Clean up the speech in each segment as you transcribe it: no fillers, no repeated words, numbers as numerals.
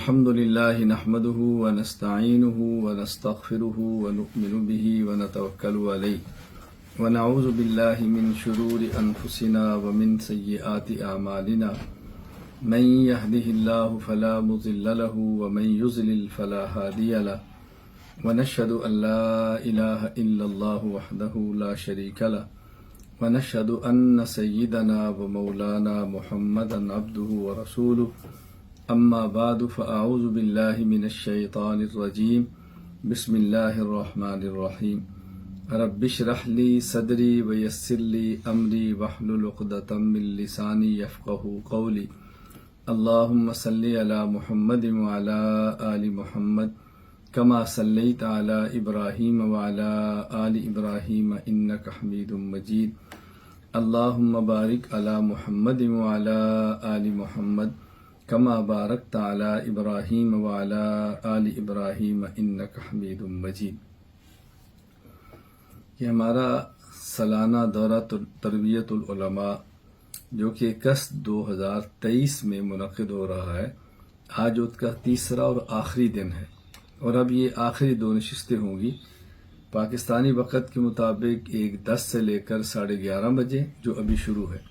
الحمد لله نحمده ونستعينه ونستغفره ونؤمن به ونتوكل عليه ونعوذ بالله من شرور أنفسنا ومن سيئات أعمالنا من يهده الله فلا مضل له ومن يضلل فلا هادي له ونشهد أن لا إله إلا الله وحده لا شريك له ونشهد أن سيدنا ومولانا محمدا عبده ورسوله أما بعد فأعوذ بالله من الشيطان الرجيم بسم الله الرحمن الرحيم رب اشرح لي صدري ويسر لي أمري واحلل عقدة من لساني يفقهوا قولي اللهم صل على محمد وعلى آل محمد كما صليت على إبراهيم وعلى آل إبراهيم إنك حميد مجيد اللهم بارك على محمد وعلى آل محمد كما باركت على إبراهيم وعلى آل إبراهيم إنك حميد مجيد۔ یہ ہمارا سالانہ دورہ تربیت العلماء جو کہ 21/2023 میں منعقد ہو رہا ہے، آج اس کا تیسرا اور آخری دن ہے، اور اب یہ آخری 2 نشستیں ہوں گی پاکستانی وقت کے مطابق 10 سے لے کر 11:30 بجے جو ابھی شروع ہے،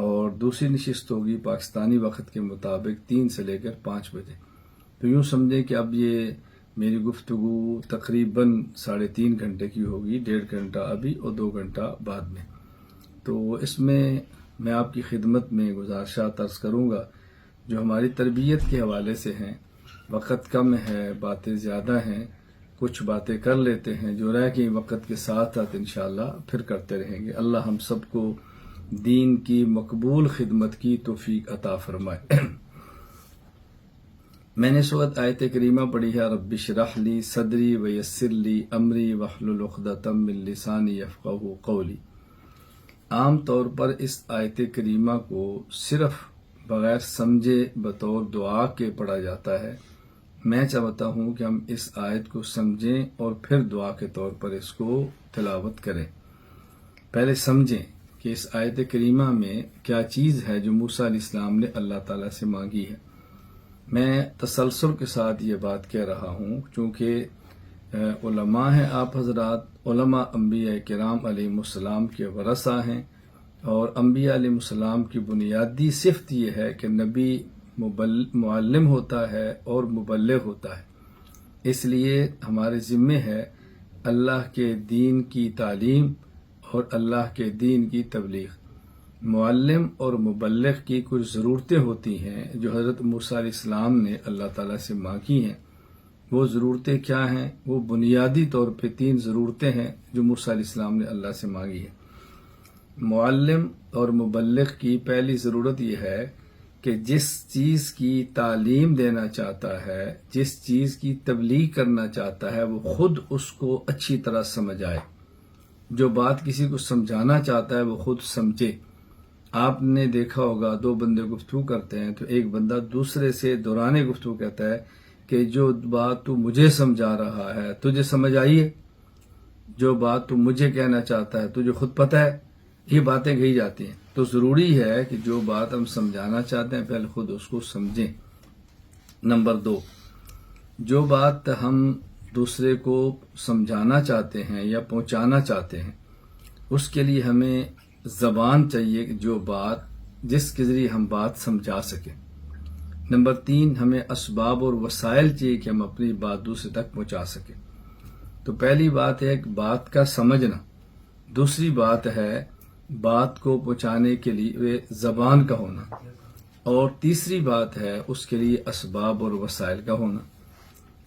اور دوسری نشست ہوگی پاکستانی وقت کے مطابق 3 سے لے کر 5 بجے۔ تو یوں سمجھیں کہ اب یہ میری گفتگو تقریباً 3.5 گھنٹے کی ہوگی، 1.5 گھنٹہ ابھی اور 2 گھنٹہ بعد میں۔ تو اس میں میں آپ کی خدمت میں گزارشات عرض کروں گا جو ہماری تربیت کے حوالے سے ہیں۔ وقت کم ہے، باتیں زیادہ ہیں، کچھ باتیں کر لیتے ہیں، جو رہ گئی وقت کے ساتھ ساتھ انشاءاللہ پھر کرتے رہیں گے۔ اللہ ہم سب کو دین کی مقبول خدمت کی توفیق عطا فرمائے۔ میں نے اس وقت آیت کریمہ پڑھی ہے، رب اشرح لی صدری ویسر لی امری واحلل عقدۃ من لسانی یفقہوا قولی۔ عام طور پر اس آیت کریمہ کو صرف بغیر سمجھے بطور دعا کے پڑھا جاتا ہے۔ میں چاہتا ہوں کہ ہم اس آیت کو سمجھیں اور پھر دعا کے طور پر اس کو تلاوت کریں۔ پہلے سمجھیں کہ اس آیت کریمہ میں کیا چیز ہے جو موسیٰ علیہ السلام نے اللہ تعالیٰ سے مانگی ہے۔ میں تسلسل کے ساتھ یہ بات کہہ رہا ہوں چونکہ علماء ہیں آپ حضرات، علماء انبیاء کرام علیہ السلام کے ورثہ ہیں، اور انبیاء علیہ السلام کی بنیادی صفت یہ ہے کہ نبی معلم ہوتا ہے اور مبلغ ہوتا ہے۔ اس لیے ہمارے ذمے ہے اللہ کے دین کی تعلیم اور اللہ کے دین کی تبلیغ۔ معلم اور مبلغ کی کچھ ضرورتیں ہوتی ہیں جو حضرت موسیٰ علیہ السلام نے اللہ تعالیٰ سے مانگی ہیں۔ وہ ضرورتیں کیا ہیں؟ وہ بنیادی طور پہ 3 ضرورتیں ہیں جو موسیٰ علیہ السلام نے اللہ سے مانگی ہیں۔ معلم اور مبلغ کی پہلی ضرورت یہ ہے کہ جس چیز کی تعلیم دینا چاہتا ہے، جس چیز کی تبلیغ کرنا چاہتا ہے، وہ خود اس کو اچھی طرح سمجھ آئے۔ جو بات کسی کو سمجھانا چاہتا ہے وہ خود سمجھے۔ آپ نے دیکھا ہوگا 2 بندے گفتگو کرتے ہیں تو ایک بندہ دوسرے سے دوران گفتگو کہتا ہے کہ جو بات تو مجھے سمجھا رہا ہے تجھے سمجھ آئی ہے، جو بات تو مجھے کہنا چاہتا ہے تجھے خود پتہ ہے۔ یہ باتیں کہی جاتی ہیں، تو ضروری ہے کہ جو بات ہم سمجھانا چاہتے ہیں پہلے خود اس کو سمجھیں۔ نمبر 2، جو بات ہم دوسرے کو سمجھانا چاہتے ہیں یا پہنچانا چاہتے ہیں اس کے لیے ہمیں زبان چاہیے جو بات جس کے ذریعے ہم بات سمجھا سکیں۔ نمبر 3، ہمیں اسباب اور وسائل چاہیے کہ ہم اپنی بات دوسرے تک پہنچا سکیں۔ تو پہلی بات ہے کہ بات کا سمجھنا، دوسری بات ہے بات کو پہنچانے کے لیے زبان کا ہونا، اور تیسری بات ہے اس کے لیے اسباب اور وسائل کا ہونا۔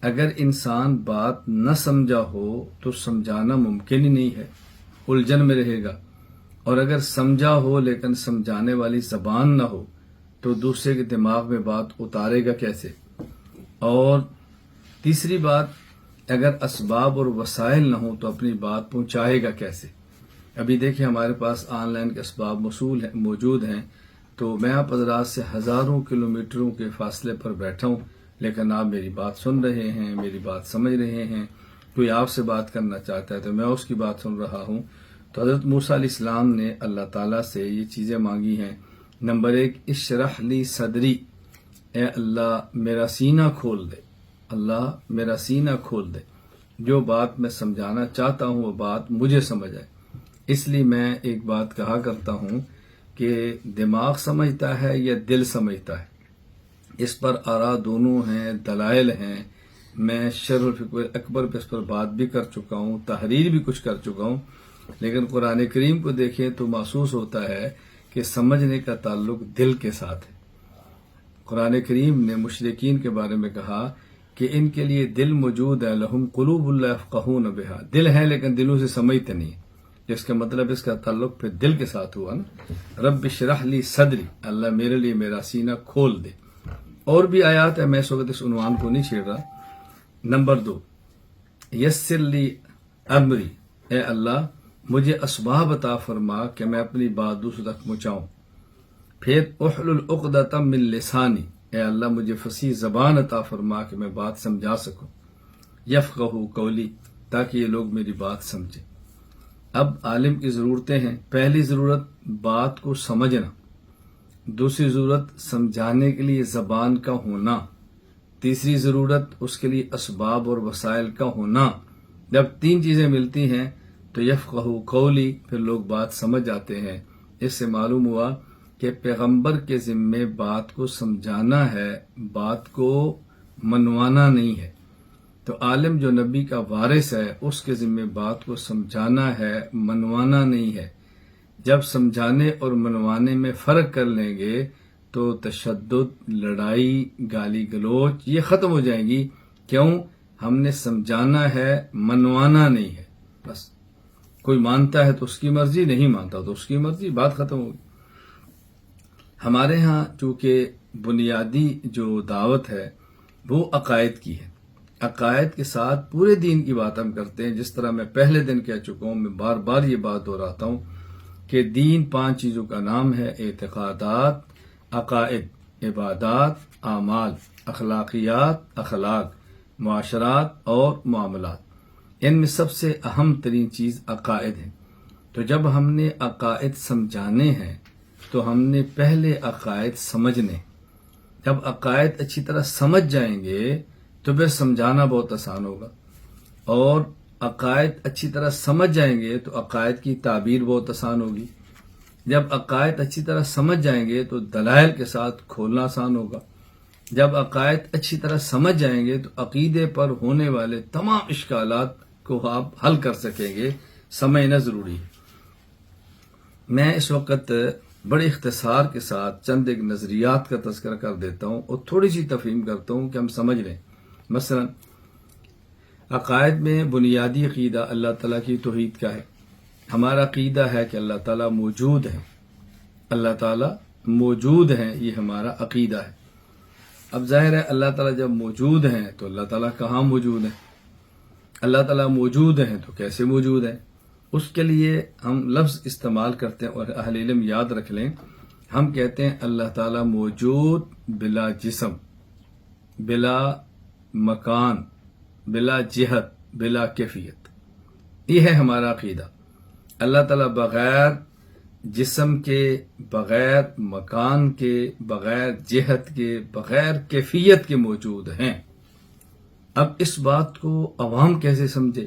اگر انسان بات نہ سمجھا ہو تو سمجھانا ممکن ہی نہیں ہے، الجھن میں رہے گا، اور اگر سمجھا ہو لیکن سمجھانے والی زبان نہ ہو تو دوسرے کے دماغ میں بات اتارے گا کیسے؟ اور تیسری بات، اگر اسباب اور وسائل نہ ہو تو اپنی بات پہنچائے گا کیسے؟ ابھی دیکھیں ہمارے پاس آن لائن کے اسباب موجود ہیں، تو میں آپ حضرات سے ہزاروں کلومیٹروں کے فاصلے پر بیٹھا ہوں لیکن آپ میری بات سن رہے ہیں، میری بات سمجھ رہے ہیں۔ کوئی آپ سے بات کرنا چاہتا ہے تو میں اس کی بات سن رہا ہوں۔ تو حضرت موسیٰ علیہ السلام نے اللہ تعالیٰ سے یہ چیزیں مانگی ہیں۔ نمبر 1، اشرح لی صدری، اے اللہ میرا سینہ کھول دے، اللہ میرا سینہ کھول دے، جو بات میں سمجھانا چاہتا ہوں وہ بات مجھے سمجھ آئے۔ اس لیے میں ایک بات کہا کرتا ہوں کہ دماغ سمجھتا ہے یا دل سمجھتا ہے، اس پر آراء دونوں ہیں، دلائل ہیں۔ میں شرح الفقہ اکبر پہ اس پر بات بھی کر چکا ہوں، تحریر بھی کچھ کر چکا ہوں، لیکن قرآن کریم کو دیکھیں تو محسوس ہوتا ہے کہ سمجھنے کا تعلق دل کے ساتھ ہے۔ قرآن کریم نے مشرکین کے بارے میں کہا کہ ان کے لیے دل موجود ہے، لہم قلوب لا یفقہون بہا، دل ہے لیکن دلوں سے سمجھتے نہیں ہیں۔ جس کا مطلب اس کا تعلق پھر دل کے ساتھ ہوا نا۔ رب اشرح لی صدری، اللہ میرے لیے میرا سینہ کھول دے۔ اور بھی آیات ہے، میں اس وقت اس عنوان کو نہیں چھیڑ رہا۔ نمبر 2، یسر لی امری، اے اللہ مجھے اسباب عطا فرما کہ میں اپنی بات دوسروں تک پہنچاؤں۔ پھر احلل عقدۃ من لسانی، اے اللہ مجھے فصیح زبان عطا فرما کہ میں بات سمجھا سکوں۔ یفقہوا قولی، تاکہ یہ لوگ میری بات سمجھیں۔ اب عالم کی ضرورتیں ہیں۔ پہلی ضرورت بات کو سمجھنا، دوسری ضرورت سمجھانے کے لیے زبان کا ہونا، تیسری ضرورت اس کے لیے اسباب اور وسائل کا ہونا۔ جب 3 چیزیں ملتی ہیں تو یفقہوا قولی، پھر لوگ بات سمجھ جاتے ہیں۔ اس سے معلوم ہوا کہ پیغمبر کے ذمے بات کو سمجھانا ہے، بات کو منوانا نہیں ہے۔ تو عالم جو نبی کا وارث ہے اس کے ذمے بات کو سمجھانا ہے، منوانا نہیں ہے۔ جب سمجھانے اور منوانے میں فرق کر لیں گے تو تشدد، لڑائی، گالی گلوچ یہ ختم ہو جائیں گی۔ کیوں؟ ہم نے سمجھانا ہے، منوانا نہیں ہے۔ بس کوئی مانتا ہے تو اس کی مرضی، نہیں مانتا تو اس کی مرضی، بات ختم ہوگی۔ ہمارے ہاں چونکہ بنیادی جو دعوت ہے وہ عقائد کی ہے، عقائد کے ساتھ پورے دین کی بات ہم کرتے ہیں۔ جس طرح میں پہلے دن کہہ چکا ہوں، میں بار بار یہ بات دہراتا ہوں کہ دین 5 چیزوں کا نام ہے: اعتقادات، عقائد، عبادات، اعمال، اخلاقیات، اخلاق، معاشرات اور معاملات۔ ان میں سب سے اہم ترین چیز عقائد ہے۔ تو جب ہم نے عقائد سمجھانے ہیں تو ہم نے پہلے عقائد سمجھنے۔ جب عقائد اچھی طرح سمجھ جائیں گے تو پھر سمجھانا بہت آسان ہوگا، اور عقائد اچھی طرح سمجھ جائیں گے تو عقائد کی تعبیر بہت آسان ہوگی۔ جب عقائد اچھی طرح سمجھ جائیں گے تو دلائل کے ساتھ کھولنا آسان ہوگا۔ جب عقائد اچھی طرح سمجھ جائیں گے تو عقیدے پر ہونے والے تمام اشکالات کو آپ حل کر سکیں گے۔ سمجھنا ضروری ہے۔ میں اس وقت بڑے اختصار کے ساتھ چند ایک نظریات کا تذکرہ کر دیتا ہوں اور تھوڑی سی تفہیم کرتا ہوں کہ ہم سمجھ لیں۔ مثلا عقائد میں بنیادی عقیدہ اللہ تعالیٰ کی توحید کا ہے۔ ہمارا عقیدہ ہے کہ اللہ تعالیٰ موجود ہے، اللہ تعالیٰ موجود ہیں، یہ ہمارا عقیدہ ہے۔ اب ظاہر ہے اللہ تعالیٰ جب موجود ہیں تو اللہ تعالیٰ کہاں موجود ہیں؟ اللہ تعالیٰ موجود ہیں تو کیسے موجود ہیں؟ اس کے لیے ہم لفظ استعمال کرتے ہیں، اور اہل علم یاد رکھ لیں، ہم کہتے ہیں اللہ تعالیٰ موجود بلا جسم، بلا مکان، بلا جہت، بلا کیفیت۔ یہ ہے ہمارا عقیدہ۔ اللہ تعالیٰ بغیر جسم کے، بغیر مکان کے، بغیر جہت کے، بغیر کیفیت کے موجود ہیں۔ اب اس بات کو عوام کیسے سمجھے؟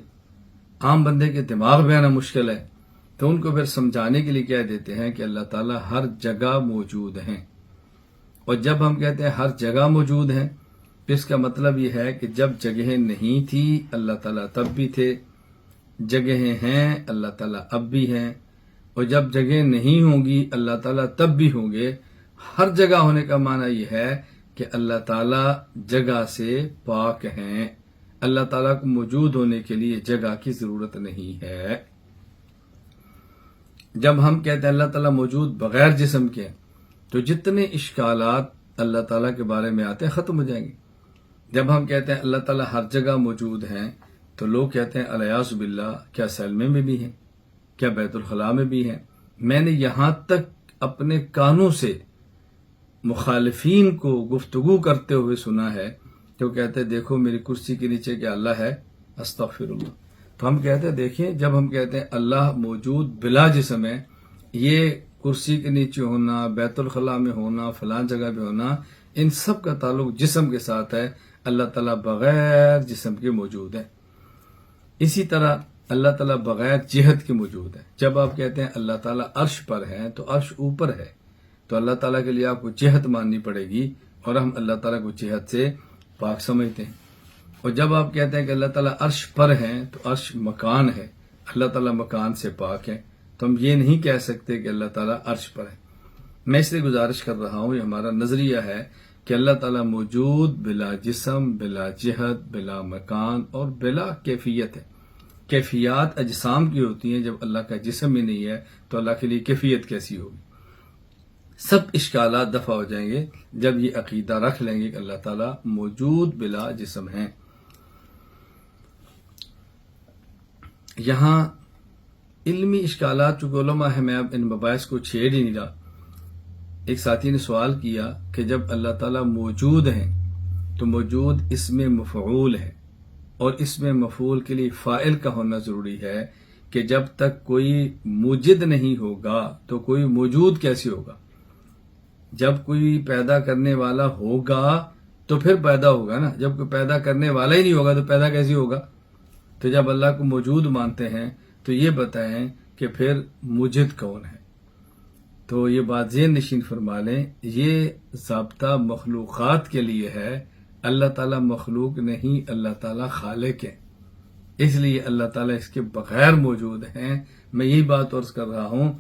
عام بندے کے دماغ میں آنا مشکل ہے، تو ان کو پھر سمجھانے کے لیے کہہ دیتے ہیں کہ اللہ تعالیٰ ہر جگہ موجود ہیں۔ اور جب ہم کہتے ہیں ہر جگہ موجود ہیں تو اس کا مطلب یہ ہے کہ جب جگہیں نہیں تھی اللہ تعالیٰ تب بھی تھے، جگہیں ہیں اللہ تعالیٰ اب بھی ہیں، اور جب جگہیں نہیں ہوں گی اللہ تعالیٰ تب بھی ہوں گے۔ ہر جگہ ہونے کا معنی یہ ہے کہ اللہ تعالیٰ جگہ سے پاک ہیں۔ اللہ تعالیٰ کو موجود ہونے کے لیے جگہ کی ضرورت نہیں ہے۔ جب ہم کہتے ہیں اللہ تعالیٰ موجود بغیر جسم کے، تو جتنے اشکالات اللہ تعالیٰ کے بارے میں آتے ہیں ختم ہو جائیں گے۔ جب ہم کہتے ہیں اللہ تعالیٰ ہر جگہ موجود ہیں تو لوگ کہتے ہیں الیاذ باللہ، کیا سلمے میں بھی ہیں؟ کیا بیت الخلاء میں بھی ہیں؟ میں نے یہاں تک اپنے کانوں سے مخالفین کو گفتگو کرتے ہوئے سنا ہے کہ وہ کہتے ہیں دیکھو میری کرسی کے نیچے کیا اللہ ہے؟ استغفر اللہ۔ تو ہم کہتے ہیں دیکھیں، جب ہم کہتے ہیں اللہ موجود بلا جسم ہے، یہ کرسی کے نیچے ہونا، بیت الخلاء میں ہونا، فلاں جگہ پہ ہونا، ان سب کا تعلق جسم کے ساتھ ہے. اللہ تعالیٰ بغیر جسم کے موجود ہے. اسی طرح اللہ تعالیٰ بغیر جہت کے موجود ہے. جب آپ کہتے ہیں اللہ تعالیٰ عرش پر ہے تو عرش اوپر ہے، تو اللہ تعالیٰ کے لیے آپ کو جہت ماننی پڑے گی، اور ہم اللہ تعالیٰ کو جہت سے پاک سمجھتے ہیں. اور جب آپ کہتے ہیں کہ اللہ تعالیٰ عرش پر ہے تو عرش مکان ہے، اللہ تعالیٰ مکان سے پاک ہے. تو ہم یہ نہیں کہہ سکتے کہ اللہ تعالیٰ عرش پر ہے. میں اس لیے گزارش کر رہا ہوں، یہ ہمارا نظریہ ہے کہ اللہ تعالیٰ موجود بلا جسم، بلا جہت، بلا مکان اور بلا کیفیت ہے. کیفیات اجسام کی ہوتی ہیں، جب اللہ کا جسم ہی نہیں ہے تو اللہ کے لیے کیفیت کیسی ہوگی؟ سب اشکالات دفع ہو جائیں گے جب یہ عقیدہ رکھ لیں گے کہ اللہ تعالیٰ موجود بلا جسم ہیں. یہاں علمی اشکالات چونکہ علماء ہیں، میں اب ان مباحث کو چھیڑ ہی نہیں رہا. ایک ساتھی نے سوال کیا کہ جب اللہ تعالیٰ موجود ہیں تو موجود اسم مفعول ہے، اور اسم مفعول کے لیے فاعل کا ہونا ضروری ہے کہ جب تک کوئی موجد نہیں ہوگا تو کوئی موجود کیسے ہوگا؟ جب کوئی پیدا کرنے والا ہوگا تو پھر پیدا ہوگا نا. جب کوئی پیدا کرنے والا ہی نہیں ہوگا تو پیدا کیسے ہوگا؟ تو جب اللہ کو موجود مانتے ہیں تو یہ بتائیں کہ پھر موجد کون ہے. تو یہ بات ذہن نشین فرما لیں، یہ ضابطہ مخلوقات کے لیے ہے. اللہ تعالیٰ مخلوق نہیں، اللہ تعالیٰ خالق ہے، اس لیے اللہ تعالیٰ اس کے بغیر موجود ہیں. میں یہی بات عرض کر رہا ہوں،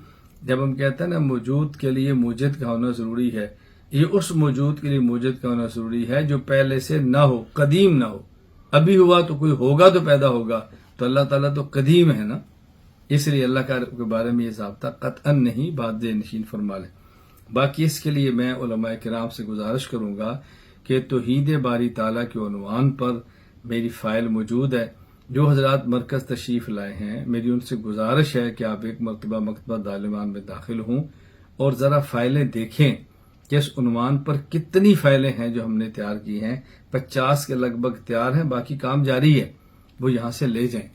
جب ہم کہتے ہیں نا موجود کے لیے موجد کا ہونا ضروری ہے، یہ اس موجود کے لیے موجد کا ہونا ضروری ہے جو پہلے سے نہ ہو، قدیم نہ ہو. ابھی ہوا تو کوئی ہوگا تو پیدا ہوگا، تو اللہ تعالیٰ تو قدیم ہے نا. اس لیے اللہ کے بارے میں یہ ضابطہ قطعا نہیں، بات ذہن نشین فرما لیں. باقی اس کے لیے میں علماء کرام سے گزارش کروں گا کہ توحید باری تعالیٰ کے عنوان پر میری فائل موجود ہے. جو حضرات مرکز تشریف لائے ہیں، میری ان سے گزارش ہے کہ آپ ایک مرتبہ مکتبہ دارالایمان میں داخل ہوں اور ذرا فائلیں دیکھیں کہ اس عنوان پر کتنی فائلیں ہیں جو ہم نے تیار کی ہیں. 50 کے لگ بھگ تیار ہیں، باقی کام جاری ہے، وہ یہاں سے لے جائیں.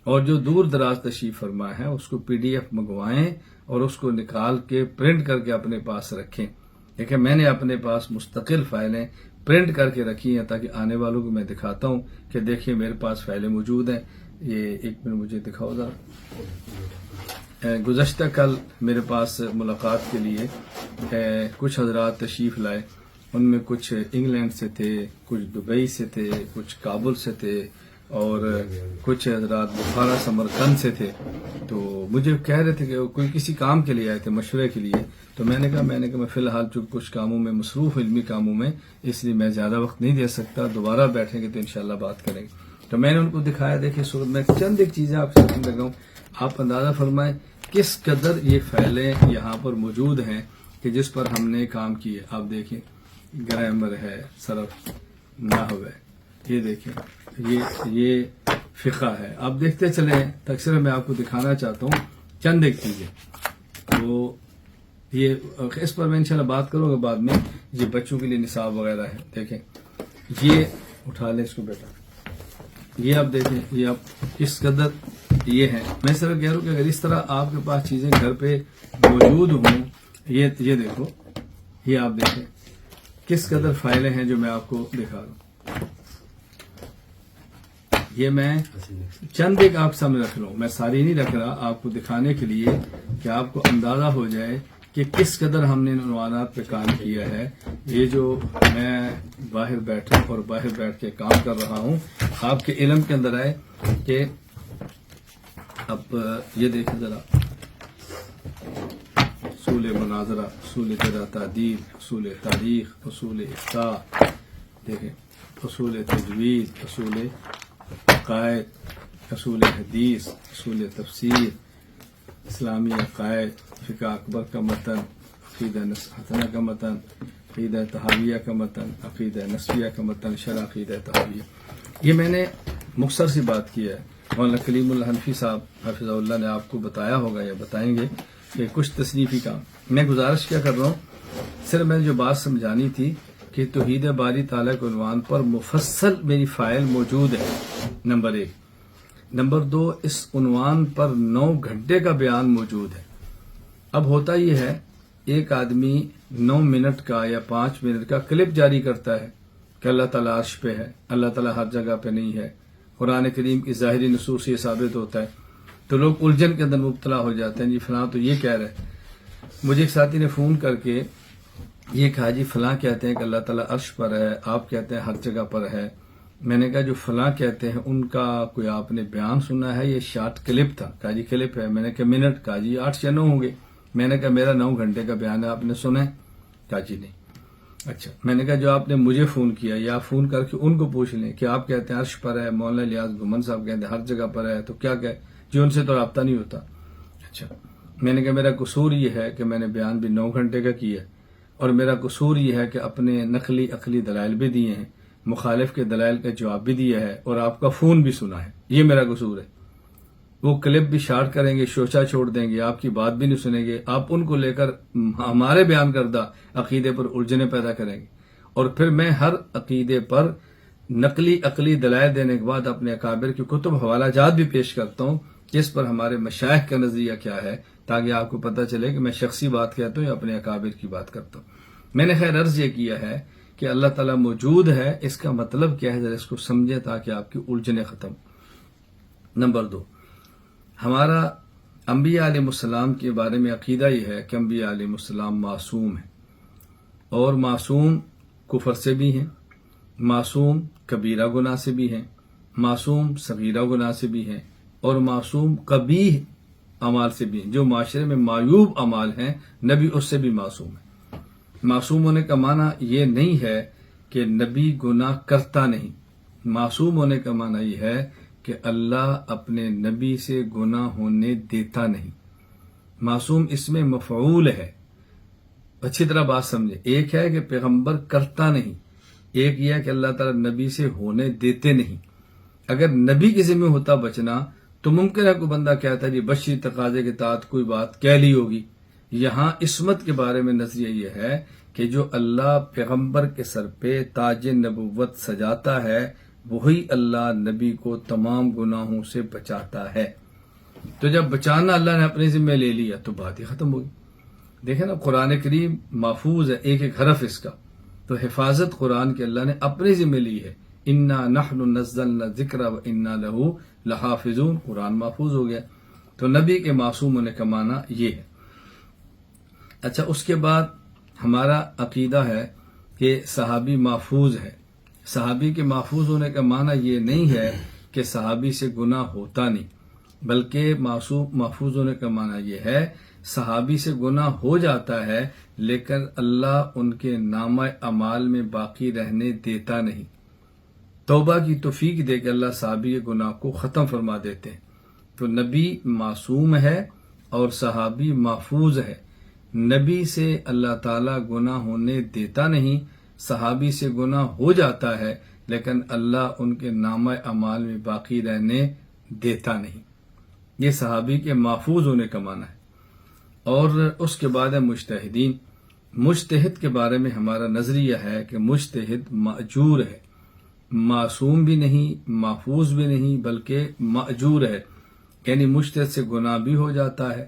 اور جو دور دراز تشریف فرما ہے اس کو PDF منگوائیں اور اس کو نکال کے پرنٹ کر کے اپنے پاس رکھیں. دیکھیں میں نے اپنے پاس مستقل فائلیں پرنٹ کر کے رکھی ہیں تاکہ آنے والوں کو میں دکھاتا ہوں کہ دیکھیں میرے پاس فائلیں موجود ہیں. یہ ایک منٹ مجھے دکھاؤ ذرا. گزشتہ کل میرے پاس ملاقات کے لیے کچھ حضرات تشریف لائے. ان میں کچھ انگلینڈ سے تھے، کچھ دبئی سے تھے، کچھ کابل سے تھے، اور کچھ حضرات بخارا سمرقند سے تھے. تو مجھے کہہ رہے تھے کہ کوئی کسی کام کے لیے آئے تھے، مشورے کے لیے. تو میں نے کہا میں فی الحال چونکہ کچھ کاموں میں مصروف، علمی کاموں میں، اس لیے میں زیادہ وقت نہیں دے سکتا. دوبارہ بیٹھیں گے تو انشاءاللہ بات کریں گے. تو میں نے ان کو دکھایا. دیکھیں صورت میں چند ایک چیزیں آپ سے سن لگا ہوں، آپ اندازہ فرمائیں کس قدر یہ فائلیں یہاں پر موجود ہیں کہ جس پر ہم نے کام کیے. آپ دیکھیں گرامر ہے، صرف، نحو ہے، یہ دیکھیں یہ فقہ ہے. آپ دیکھتے چلیں. تقسیم میں آپ کو دکھانا چاہتا ہوں چند ایک چیزیں. تو یہ اس پر میں انشاءاللہ بات کروں گا بعد میں. یہ بچوں کے لیے نصاب وغیرہ ہے. دیکھیں یہ اٹھا لیں اس کو بیٹا. یہ آپ دیکھیں، یہ آپ کس قدر یہ ہیں. میں صرف کہہ رہا ہوں کہ اگر اس طرح آپ کے پاس چیزیں گھر پہ موجود ہوں، یہ دیکھو، یہ آپ دیکھیں کس قدر فائلیں ہیں جو میں آپ کو دکھا رہا ہوں. یہ میں چند ایک آپ سامنے رکھ رہا ہوں، میں ساری نہیں رکھ رہا، آپ کو دکھانے کے لیے کہ آپ کو اندازہ ہو جائے کہ کس قدر ہم نے ان عنوانات پہ کام کیا ہے. یہ جو میں باہر بیٹھا اور باہر بیٹھ کے کام کر رہا ہوں، آپ کے علم کے اندر آئے کہ اب یہ دیکھیں ذرا. اصول مناظرہ، اصول جرح تعدیل، اصول تاریخ، اصول افتاء، دیکھیں اصول تجوید، اصول عقائد، اصول حدیث، اصول تفسیر، اسلامی عقائد، فقہ اکبر کا متن، عقیدہ حسنہ کا متن، عقیدہ طحاویہ کا متن، عقیدہ نسویہ کا متن، شرح عقیدہ طحاویہ. یہ میں نے مختصر سی بات کی ہے. مولانا کلیم اللہ حنفی صاحب حفظہ اللہ نے آپ کو بتایا ہوگا یا بتائیں گے کہ کچھ تصنیفی کام. میں گزارش کیا کر رہا ہوں، صرف میں نے جو بات سمجھانی تھی کہ توحید باری تعالیٰ کے عنوان پر مفصل میری فائل موجود ہے، نمبر 1. نمبر 2، اس عنوان پر 9 گھنٹے کا بیان موجود ہے. اب ہوتا یہ ہے ایک آدمی 9 منٹ کا یا 5 منٹ کا کلپ جاری کرتا ہے کہ اللہ تعالیٰ عرش پہ ہے، اللہ تعالیٰ ہر جگہ پہ نہیں ہے، قرآن کریم کی ظاہری نصوص یہ ثابت ہوتا ہے، تو لوگ الجھن کے اندر مبتلا ہو جاتے ہیں، جی فلاں تو یہ کہہ رہے ہیں۔ مجھے ایک ساتھی نے فون کر کے یہ کہا، جی فلاں کہتے ہیں کہ اللہ تعالیٰ عرش پر ہے، آپ کہتے ہیں ہر جگہ پر ہے۔ میں نے کہا جو فلاں کہتے ہیں ان کا کوئی آپ نے بیان سنا ہے؟ یہ شارٹ کلپ تھا۔ کہا جی کلپ ہے۔ میں نے کہا منٹ؟ کہا جی 8 یا 9 ہوں گے۔ میں نے کہا میرا 9 گھنٹے کا بیان ہے، آپ نے سنا ہے؟ کہا جی نہیں۔ اچھا، میں نے کہا جو آپ نے مجھے فون کیا یا فون کر کے ان کو پوچھ لیں کہ آپ کہتے ہیں عرش پر ہے، مولانا الیاس گھمن صاحب کہتے ہیں ہر جگہ پر ہے، تو کیا کہ جی ان سے تو رابطہ نہیں ہوتا۔ اچھا، میں نے کہا میرا قصور یہ ہے کہ میں نے بیان بھی 9 گھنٹے کا کیا ہے، اور میرا قصور یہ ہے کہ اپنے نقلی عقلی دلائل بھی دیے ہیں، مخالف کے دلائل کا جواب بھی دیا ہے، اور آپ کا فون بھی سنا ہے، یہ میرا قصور ہے۔ وہ کلپ بھی شارٹ کریں گے، شوشہ چھوڑ دیں گے، آپ کی بات بھی نہیں سنیں گے، آپ ان کو لے کر ہمارے بیان کردہ عقیدے پر الجھنیں پیدا کریں گے، اور پھر میں ہر عقیدے پر نقلی عقلی دلائل دینے کے بعد اپنے اکابر کی کتب حوالہ جات بھی پیش کرتا ہوں کہ اس پر ہمارے مشائخ کا نظریہ کیا ہے، تاکہ آپ کو پتہ چلے کہ میں شخصی بات کہتا ہوں یا اپنے اکابر کی بات کرتا ہوں۔ میں نے خیر عرض یہ کیا ہے کہ اللہ تعالیٰ موجود ہے، اس کا مطلب کیا ہے، ذرا اس کو سمجھیں تاکہ آپ کی الجھنیں ختم۔ نمبر 2، ہمارا انبیاء علیہ السلام کے بارے میں عقیدہ یہ ہے کہ انبیاء علیہ السلام معصوم ہیں، اور معصوم کفر سے بھی ہیں، معصوم کبیرہ گناہ سے بھی ہیں، معصوم صغیرہ گناہ سے بھی ہیں، اور معصوم قبیح اعمال سے بھی ہیں۔ جو معاشرے میں معیوب اعمال ہیں، نبی اس سے بھی معصوم ہے۔ معصوم ہونے کا معنی یہ نہیں ہے کہ نبی گناہ کرتا نہیں، معصوم ہونے کا معنی یہ ہے کہ اللہ اپنے نبی سے گناہ ہونے دیتا نہیں۔ معصوم اس میں مفعول ہے، اچھی طرح بات سمجھے۔ ایک ہے کہ پیغمبر کرتا نہیں، ایک یہ ہے کہ اللہ تعالیٰ نبی سے ہونے دیتے نہیں۔ اگر نبی کے ذمہ ہوتا بچنا تو ممکن ہے کوئی بندہ کہتا ہے جی بشری تقاضے کے تحت کوئی بات کہہ لی ہوگی۔ یہاں عصمت کے بارے میں نظریہ یہ ہے کہ جو اللہ پیغمبر کے سر پہ تاج نبوت سجاتا ہے، وہی اللہ نبی کو تمام گناہوں سے بچاتا ہے۔ تو جب بچانا اللہ نے اپنے ذمہ لے لیا تو بات ہی ختم ہوگی۔ دیکھیں نا، قرآن کریم محفوظ ہے، ایک ایک حرف اس کا، تو حفاظت قرآن کے اللہ نے اپنے ذمہ لی ہے۔ انا نحن نزلنا الذکر وانا لہ لحافظون، قرآن محفوظ ہو گیا۔ تو نبی کے معصوم ہونے کا معنی یہ ہے۔ اچھا، اس کے بعد ہمارا عقیدہ ہے کہ صحابی محفوظ ہے۔ صحابی کے محفوظ ہونے کا معنی یہ نہیں ہے کہ صحابی سے گناہ ہوتا نہیں، بلکہ محفوظ ہونے کا معنی یہ ہے صحابی سے گناہ ہو جاتا ہے لیکن اللہ ان کے نامہ اعمال میں باقی رہنے دیتا نہیں۔ توبہ کی توفیق دے کے اللہ صحابی کے گناہ کو ختم فرما دیتے ہیں۔ تو نبی معصوم ہے اور صحابی محفوظ ہے۔ نبی سے اللہ تعالیٰ گناہ ہونے دیتا نہیں، صحابی سے گناہ ہو جاتا ہے لیکن اللہ ان کے نامہ اعمال میں باقی رہنے دیتا نہیں۔ یہ صحابی کے محفوظ ہونے کا معنی ہے۔ اور اس کے بعد ہے مجتہدین۔ مجتہد کے بارے میں ہمارا نظریہ ہے کہ مجتہد مأجور ہے، معصوم بھی نہیں، محفوظ بھی نہیں، بلکہ مأجور ہے، یعنی مجتہد سے گناہ بھی ہو جاتا ہے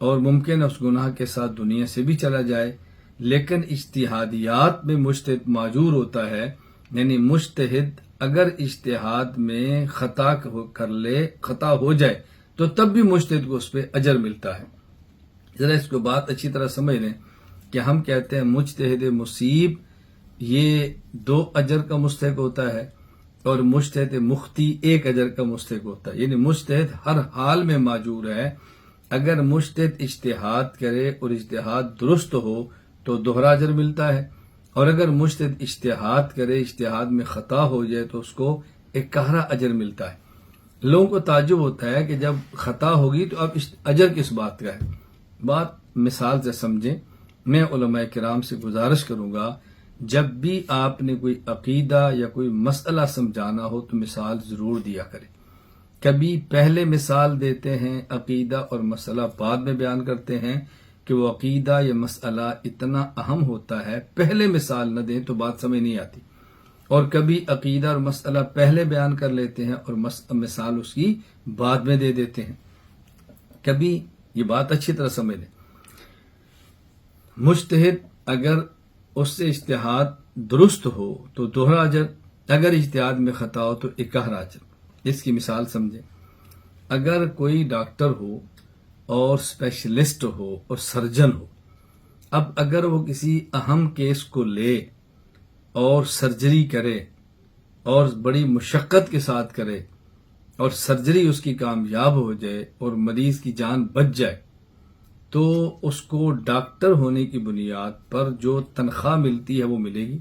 اور ممکن ہے اس گناہ کے ساتھ دنیا سے بھی چلا جائے، لیکن اجتہادیات میں مجتہد معجور ہوتا ہے، یعنی مجتہد اگر اجتہاد میں خطا ہو جائے تو تب بھی مجتہد کو اس پہ اجر ملتا ہے۔ ذرا اس کو بات اچھی طرح سمجھ لیں کہ ہم کہتے ہیں مجتہد مصیب یہ 2 اجر کا مستحق ہوتا ہے، اور مجتہد مخطی 1 اجر کا مستحق ہوتا ہے، یعنی مجتہد ہر حال میں معجور ہے۔ اگر مجتہد اجتہاد کرے اور اجتہاد درست ہو تو دوہرا اجر ملتا ہے، اور اگر مجتہد اجتہاد کرے، اجتہاد میں خطا ہو جائے تو اس کو 1 اجر ملتا ہے۔ لوگوں کو تعجب ہوتا ہے کہ جب خطا ہوگی تو اب اجر کس بات کا ہے؟ بات مثال سے سمجھیں۔ میں علماء کرام سے گزارش کروں گا جب بھی آپ نے کوئی عقیدہ یا کوئی مسئلہ سمجھانا ہو تو مثال ضرور دیا کریں۔ کبھی پہلے مثال دیتے ہیں عقیدہ اور مسئلہ بعد میں بیان کرتے ہیں کہ وہ عقیدہ یا مسئلہ اتنا اہم ہوتا ہے، پہلے مثال نہ دیں تو بات سمجھ نہیں آتی، اور کبھی عقیدہ اور مسئلہ پہلے بیان کر لیتے ہیں اور مثال اس کی بعد میں دے دیتے ہیں۔ کبھی یہ بات اچھی طرح سمجھ لیں، مجتہد اگر اس سے اجتہاد درست ہو تو دوہرا اجر، اگر اجتہاد میں خطا ہو تو اکہرا اجر۔ اس کی مثال سمجھیں، اگر کوئی ڈاکٹر ہو اور اسپیشلسٹ ہو اور سرجن ہو، اب اگر وہ کسی اہم کیس کو لے اور سرجری کرے اور بڑی مشقت کے ساتھ کرے اور سرجری اس کی کامیاب ہو جائے اور مریض کی جان بچ جائے، تو اس کو ڈاکٹر ہونے کی بنیاد پر جو تنخواہ ملتی ہے وہ ملے گی،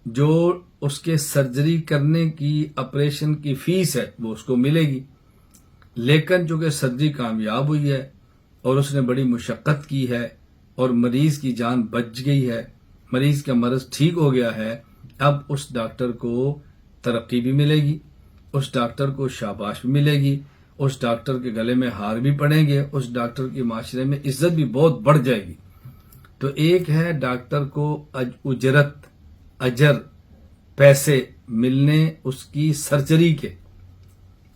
جو اس کے سرجری کرنے کی آپریشن کی فیس ہے وہ اس کو ملے گی۔ لیکن چونکہ سرجری کامیاب ہوئی ہے اور اس نے بڑی مشقت کی ہے اور مریض کی جان بچ گئی ہے، مریض کا مرض ٹھیک ہو گیا ہے، اب اس ڈاکٹر کو ترقی بھی ملے گی، اس ڈاکٹر کو شاباش بھی ملے گی، اس ڈاکٹر کے گلے میں ہار بھی پڑیں گے، اس ڈاکٹر کی معاشرے میں عزت بھی بہت بڑھ جائے گی۔ تو ایک ہے ڈاکٹر کو اجرت، اجر، پیسے ملنے اس کی سرجری کے،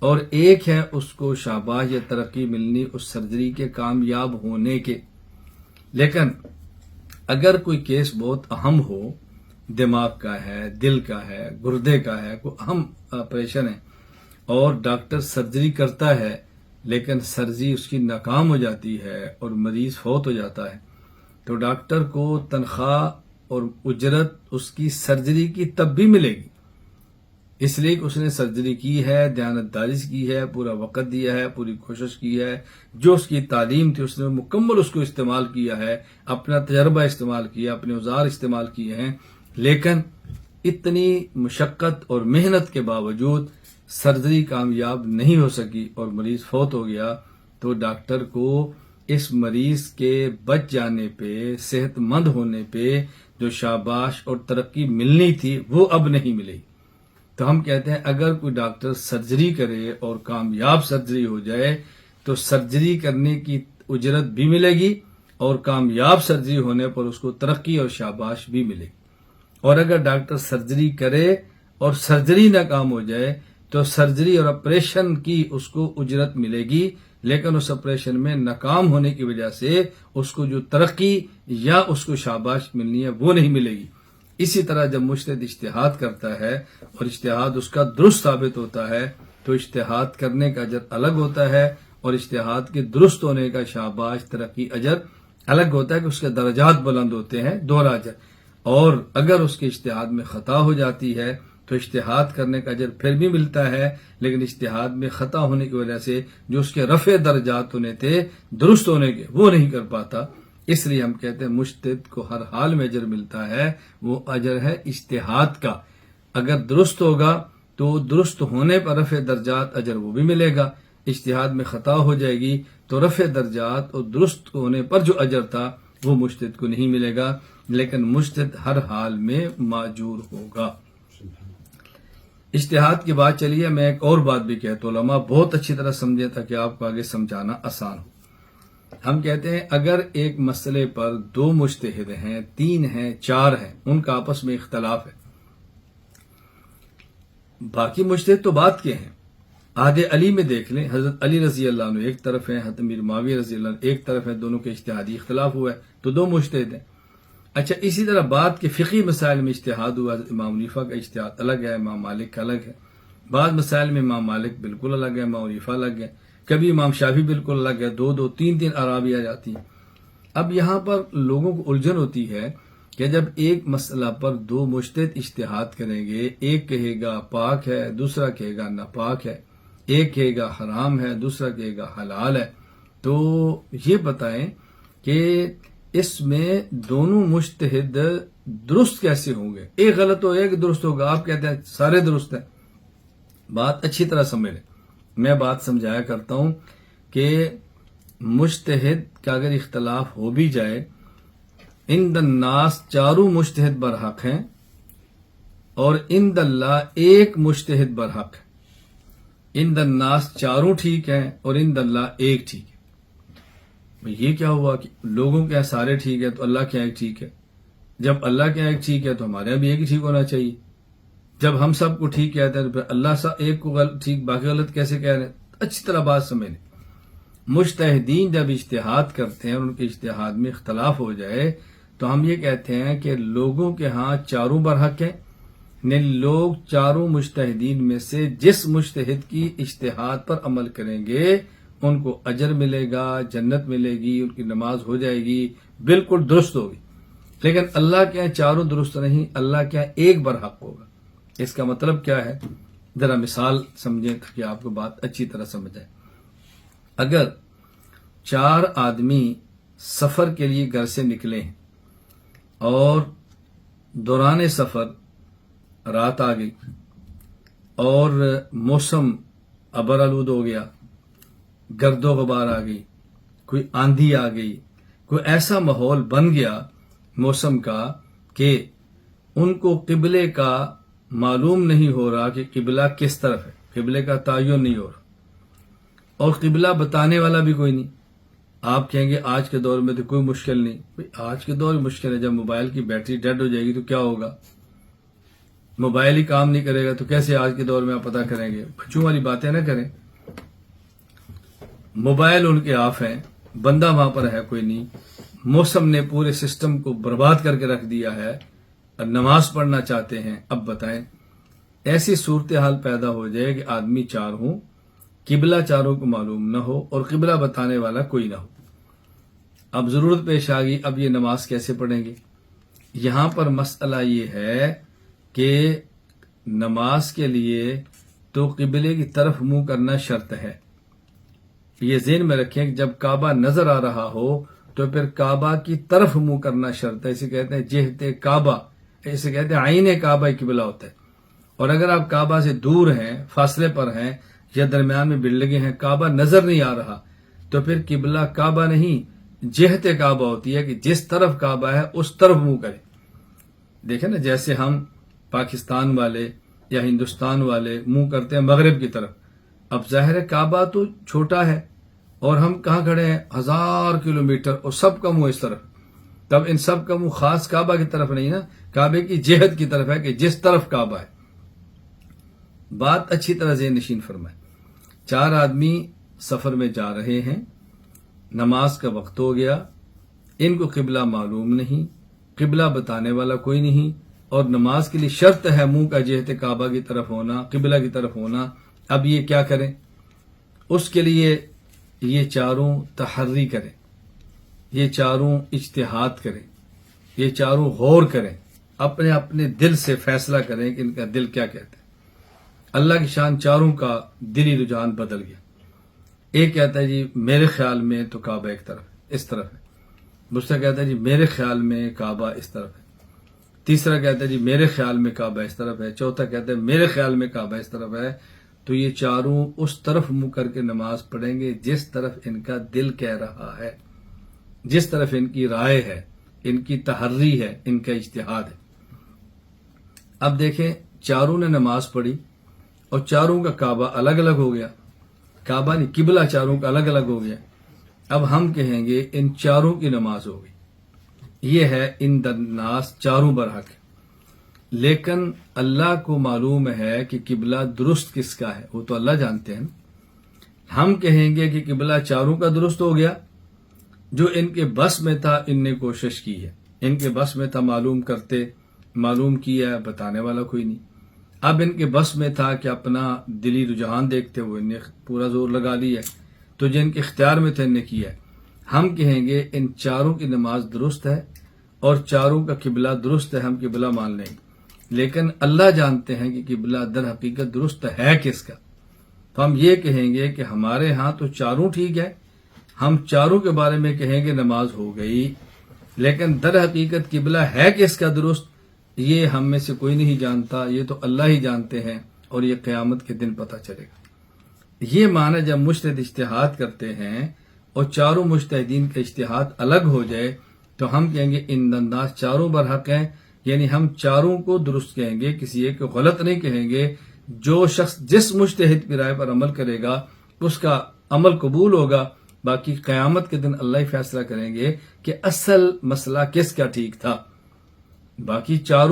اور ایک ہے اس کو شاباش یا ترقی ملنی اس سرجری کے کامیاب ہونے کے۔ لیکن اگر کوئی کیس بہت اہم ہو، دماغ کا ہے، دل کا ہے، گردے کا ہے، کوئی اہم آپریشن ہے اور ڈاکٹر سرجری کرتا ہے لیکن سرجری اس کی ناکام ہو جاتی ہے اور مریض فوت ہو جاتا ہے، تو ڈاکٹر کو تنخواہ اور اجرت اس کی سرجری کی تب بھی ملے گی، اس لیے کہ اس نے سرجری کی ہے، دیانتداری سے کی ہے، پورا وقت دیا ہے، پوری کوشش کی ہے، جو اس کی تعلیم تھی اس نے مکمل اس کو استعمال کیا ہے، اپنا تجربہ استعمال کیا، اپنے اوزار استعمال کیے ہیں، لیکن اتنی مشقت اور محنت کے باوجود سرجری کامیاب نہیں ہو سکی اور مریض فوت ہو گیا، تو ڈاکٹر کو اس مریض کے بچ جانے پہ، صحت مند ہونے پہ جو شاباش اور ترقی ملنی تھی وہ اب نہیں ملے گی۔ تو ہم کہتے ہیں اگر کوئی ڈاکٹر سرجری کرے اور کامیاب سرجری ہو جائے تو سرجری کرنے کی اجرت بھی ملے گی اور کامیاب سرجری ہونے پر اس کو ترقی اور شاباش بھی ملے گی۔ اور اگر ڈاکٹر سرجری کرے اور سرجری ناکام ہو جائے تو سرجری اور آپریشن کی اس کو اجرت ملے گی، لیکن اس آپریشن میں ناکام ہونے کی وجہ سے اس کو جو ترقی یا اس کو شاباش ملنی ہے وہ نہیں ملے گی۔ اسی طرح جب مجتہد اجتہاد کرتا ہے اور اجتہاد اس کا درست ثابت ہوتا ہے تو اجتہاد کرنے کا اجر الگ ہوتا ہے اور اجتہاد کے درست ہونے کا شاباش ترقی اجر الگ ہوتا ہے کہ اس کے درجات بلند ہوتے ہیں، دوہرا اجر۔ اور اگر اس کے اجتہاد میں خطا ہو جاتی ہے تو اجتہاد کرنے کا اجر پھر بھی ملتا ہے، لیکن اجتہاد میں خطا ہونے کی وجہ سے جو اس کے رفع درجات ہونے تھے، درست ہونے کے، وہ نہیں کر پاتا۔ اس لیے ہم کہتے ہیں مجتہد کو ہر حال میں اجر ملتا ہے، وہ اجر ہے اجتہاد کا۔ اگر درست ہوگا تو درست ہونے پر رفع درجات اجر وہ بھی ملے گا، اجتہاد میں خطا ہو جائے گی تو رفع درجات اور درست ہونے پر جو اجر تھا وہ مجتہد کو نہیں ملے گا، لیکن مجتہد ہر حال میں ماجور ہوگا۔ اجتہاد کی بات چلیے، میں ایک اور بات بھی کہتا ہوں، علماء بہت اچھی طرح سمجھے تاکہ آپ کو آگے سمجھانا آسان ہو۔ ہم کہتے ہیں اگر ایک مسئلے پر 2 مجتہد ہیں، 3 ہیں، 4 ہیں، ان کا آپس میں اختلاف ہے، باقی مجتہد تو بات کے ہیں۔ عہد علی میں دیکھ لیں، حضرت علی رضی اللہ عنہ ایک طرف ہیں، حضرت امیر معاویہ رضی اللہ عنہ ایک طرف ہیں، دونوں کے اجتہادی اختلاف ہوا ہے تو 2 مجتہد ہیں۔ اچھا، اسی طرح بات کے فقہی مسائل میں اجتہاد ہوا، حضرت امام حنیفہ کا اجتہاد الگ ہے، امام مالک کا الگ ہے، بعض مسائل میں امام مالک بالکل الگ ہے، امام حنیفہ الگ ہے، کبھی امام شافعی بالکل الگ ہے، 2 3 آراء بھی آ جاتی ہیں۔ اب یہاں پر لوگوں کو الجھن ہوتی ہے کہ جب ایک مسئلہ پر 2 مجتہد اجتہاد کریں گے، ایک کہے گا پاک ہے، دوسرا کہے گا ناپاک ہے، ایک کہے گا حرام ہے، دوسرا کہے گا حلال ہے، تو یہ بتائیں کہ اس میں دونوں مجتہد درست کیسے ہوں گے؟ ایک غلط ہو ایک درست ہوگا، آپ کہتے ہیں سارے درست ہیں۔ بات اچھی طرح سمجھ لیں، میں بات سمجھایا کرتا ہوں کہ مجتہد کا اگر اختلاف ہو بھی جائے، عند الناس 4 مجتہد برحق ہیں اور عند اللہ 1 مجتہد برحق ہے۔ عند الناس 4 ٹھیک ہیں اور عند اللہ 1 ٹھیک ہے۔ یہ کیا ہوا کہ لوگوں کے سارے ٹھیک ہے تو اللہ کے ایک ٹھیک ہے، جب اللہ کے ایک ٹھیک ہے تو ہمارے بھی ایک ہی ٹھیک ہونا چاہیے۔ جب ہم سب کو ٹھیک کہتے ہیں تو پھر اللہ سا ایک کو ٹھیک باقی غلط کیسے کہہ رہے ہیں؟ اچھی طرح بات سمجھ لیں، مجتہدین جب اجتہاد کرتے ہیں اور ان کے اجتہاد میں اختلاف ہو جائے تو ہم یہ کہتے ہیں کہ لوگوں کے ہاں چاروں برحق ہیں، لوگ چاروں مجتہدین میں سے جس مجتہد کی اجتہاد پر عمل کریں گے ان کو اجر ملے گا، جنت ملے گی، ان کی نماز ہو جائے گی، بالکل درست ہوگی۔ لیکن اللہ کے یہاں چاروں درست نہیں، اللہ کے یہاں ایک برحق ہوگا۔ اس کا مطلب کیا ہے؟ ذرا مثال سمجھیں تاکہ آپ کو بات اچھی طرح سمجھ آئے۔ اگر 4 آدمی سفر کے لیے گھر سے نکلے ہیں اور دوران سفر رات آ گئی اور موسم ابر آلود ہو گیا، گرد و غبار آ گئی، کوئی آندھی آ گئی، کوئی ایسا ماحول بن گیا موسم کا کہ ان کو قبلے کا معلوم نہیں ہو رہا کہ قبلہ کس طرف ہے، قبلے کا تعین نہیں ہو رہا اور قبلہ بتانے والا بھی کوئی نہیں۔ آپ کہیں گے آج کے دور میں تو کوئی مشکل نہیں۔ آج کے دور میں مشکل ہے، جب موبائل کی بیٹری ڈیڈ ہو جائے گی تو کیا ہوگا؟ موبائل ہی کام نہیں کرے گا تو کیسے آج کے دور میں آپ پتہ کریں گے؟ بچوں والی باتیں نہ کریں۔ موبائل ان کے آف ہیں، بندہ وہاں پر ہے کوئی نہیں، موسم نے پورے سسٹم کو برباد کر کے رکھ دیا ہے اور نماز پڑھنا چاہتے ہیں۔ اب بتائیں ایسی صورتحال پیدا ہو جائے کہ آدمی 4 ہوں، قبلہ چاروں کو معلوم نہ ہو اور قبلہ بتانے والا کوئی نہ ہو۔ اب ضرورت پیش آ گئی، اب یہ نماز کیسے پڑھیں گے؟ یہاں پر مسئلہ یہ ہے کہ نماز کے لیے تو قبلے کی طرف منہ کرنا شرط ہے۔ یہ ذہن میں رکھیں کہ جب کعبہ نظر آ رہا ہو تو پھر کعبہ کی طرف منہ کرنا شرط ہے۔ اسے کہتے ہیں جہت کعبہ، اسے کہتے ہیں عین کعبہ قبلہ ہوتا ہے۔ اور اگر آپ کعبہ سے دور ہیں، فاصلے پر ہیں یا درمیان میں بلڈنگیں ہیں، کعبہ نظر نہیں آ رہا تو پھر قبلہ کعبہ نہیں جہت کعبہ ہوتی ہے کہ جس طرف کعبہ ہے اس طرف منہ کرے۔ دیکھیں نا، جیسے ہم پاکستان والے یا ہندوستان والے منہ کرتے ہیں مغرب کی طرف۔ اب ظاہر ہے کعبہ تو چھوٹا ہے اور ہم کہاں کھڑے ہیں؟ 1000 کلومیٹر، اور سب کا منہ اس طرف۔ تب ان سب کا منہ خاص کعبہ کی طرف نہیں نا، کعبے کی جہت کی طرف ہے کہ جس طرف کعبہ ہے۔ بات اچھی طرح ذہن نشین فرمائے۔ 4 آدمی سفر میں جا رہے ہیں، نماز کا وقت ہو گیا، ان کو قبلہ معلوم نہیں، قبلہ بتانے والا کوئی نہیں، اور نماز کے لیے شرط ہے منہ کا جہت کعبہ کی طرف ہونا، قبلہ کی طرف ہونا۔ اب یہ کیا کریں؟ اس کے لیے یہ 4 تحری کریں، یہ 4 اجتہاد کریں، یہ 4 غور کریں، اپنے اپنے دل سے فیصلہ کریں کہ ان کا دل کیا کہتا ہے۔ اللہ کی شان 4 کا دلی رجحان بدل گیا۔ ایک کہتا ہے جی میرے خیال میں تو کعبہ ایک طرف ہے، اس طرف ہے۔ دوسرا کہتا ہے جی میرے خیال میں کعبہ اس طرف ہے۔ تیسرا کہتا ہے جی میرے خیال میں کعبہ اس طرف ہے۔ چوتھا کہتا ہے میرے خیال میں کعبہ اس طرف ہے۔ تو یہ 4 اس طرف منہ کر کے نماز پڑھیں گے جس طرف ان کا دل کہہ رہا ہے، جس طرف ان کی رائے ہے، ان کی تحری ہے، ان کا اجتہاد ہے۔ اب دیکھیں 4 نے نماز پڑھی اور 4 کا کعبہ الگ الگ ہو گیا، کعبہ نہیں قبلہ 4 کا الگ الگ ہو گیا۔ اب ہم کہیں گے ان 4 کی نماز ہو گئی۔ یہ ہے ان الناس 4 برحق ہے، لیکن اللہ کو معلوم ہے کہ قبلہ درست کس کا ہے، وہ تو اللہ جانتے ہیں۔ ہم کہیں گے کہ قبلہ 4 کا درست ہو گیا، جو ان کے بس میں تھا ان نے کوشش کی ہے، ان کے بس میں تھا معلوم کیا ہے، بتانے والا کوئی نہیں۔ اب ان کے بس میں تھا کہ اپنا دلی رجحان دیکھتے ہوئے ان نے پورا زور لگا لیا ہے، تو جن کے اختیار میں تھا ان نے کیا ہے۔ ہم کہیں گے ان 4 کی نماز درست ہے اور 4 کا قبلہ درست ہے، ہم قبلہ مان لیں گے، لیکن اللہ جانتے ہیں کہ قبلہ در حقیقت درست ہے کس کا۔ تو ہم یہ کہیں گے کہ ہمارے ہاں تو 4 ٹھیک ہے، ہم 4 کے بارے میں کہیں گے نماز ہو گئی، لیکن در حقیقت قبلہ ہے کس کا درست، یہ ہم میں سے کوئی نہیں جانتا، یہ تو اللہ ہی جانتے ہیں، اور یہ قیامت کے دن پتہ چلے گا۔ یہ معنی جب مجتہد اجتہاد کرتے ہیں اور 4 مجتہدین کا اجتہاد الگ ہو جائے تو ہم کہیں گے ان الناس 4 برحق ہیں، یعنی ہم 4 کو درست کہیں گے، کسی ایک کو غلط نہیں کہیں گے۔ جو شخص جس مجتہد کی رائے پر عمل کرے گا اس کا عمل قبول ہوگا، باقی قیامت کے دن اللہ ہی فیصلہ کریں گے کہ اصل مسئلہ کس کا ٹھیک تھا۔ باقی 4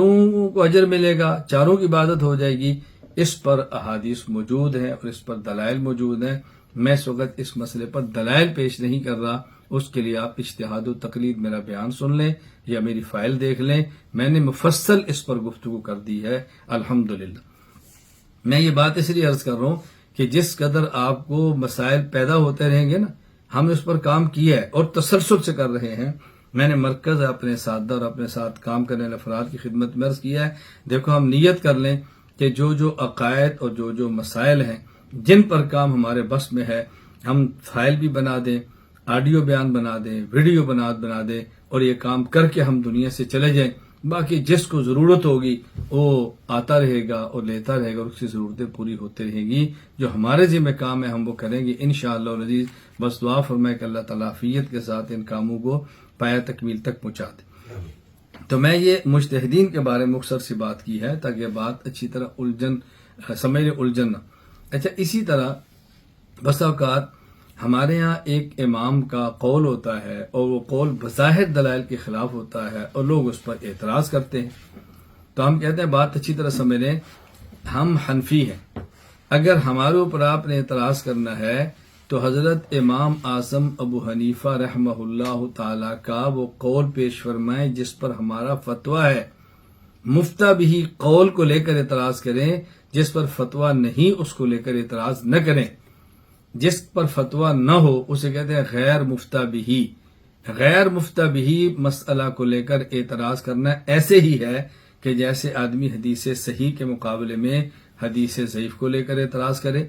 کو اجر ملے گا، 4 کی عبادت ہو جائے گی۔ اس پر احادیث موجود ہیں اور اس پر دلائل موجود ہیں۔ میں اس وقت اس مسئلے پر دلائل پیش نہیں کر رہا، اس کے لیے آپ اجتہاد و تقلید میرا بیان سن لیں یا میری فائل دیکھ لیں، میں نے مفصل اس پر گفتگو کر دی ہے الحمدللہ۔ میں یہ بات اس لیے عرض کر رہا ہوں کہ جس قدر آپ کو مسائل پیدا ہوتے رہیں گے نا، ہم نے اس پر کام کیا ہے اور تسلسل سے کر رہے ہیں۔ میں نے مرکز اپنے ساتھ اور اپنے ساتھ کام کرنے والے افراد کی خدمت میں عرض کیا ہے، دیکھو ہم نیت کر لیں کہ جو عقائد اور جو مسائل ہیں جن پر کام ہمارے بس میں ہے، ہم فائل بھی بنا دیں، آڈیو بیان بنا دیں، ویڈیو بنا دیں اور یہ کام کر کے ہم دنیا سے چلے جائیں۔ باقی جس کو ضرورت ہوگی وہ آتا رہے گا اور لیتا رہے گا اور اس کی ضرورتیں پوری ہوتی رہیں گی۔ جو ہمارے ذمہ کام ہے ہم وہ کریں گے انشاءاللہ العزیز۔ بس دعا فرمائے کہ اللہ تعالیٰ عافیت کے ساتھ ان کاموں کو پایا تکمیل تک پہنچا دے۔ تو میں یہ مجتہدین کے بارے میں مختصر سی بات کی ہے تاکہ بات اچھی طرح الجھن نہ۔ اچھا، اسی طرح بسا اوقات ہمارے یہاں ایک امام کا قول ہوتا ہے اور وہ قول بظاہر دلائل کے خلاف ہوتا ہے اور لوگ اس پر اعتراض کرتے ہیں، تو ہم کہتے ہیں بات اچھی طرح سمجھ لیں، ہم حنفی ہیں، اگر ہمارے اوپر آپ نے اعتراض کرنا ہے تو حضرت امام اعظم ابو حنیفہ رحمہ اللہ تعالی کا وہ قول پیش فرمائیں جس پر ہمارا فتویٰ ہے۔ مفتہ بھی قول کو لے کر اعتراض کریں، جس پر فتویٰ نہیں اس کو لے کر اعتراض نہ کریں۔ جس پر فتویٰ نہ ہو اسے کہتے ہیں غیر مفتہ بھی۔ غیر مفتہ بھی مسئلہ کو لے کر اعتراض کرنا ایسے ہی ہے کہ جیسے آدمی حدیث صحیح کے مقابلے میں حدیث ضعیف کو لے کر اعتراض کرے،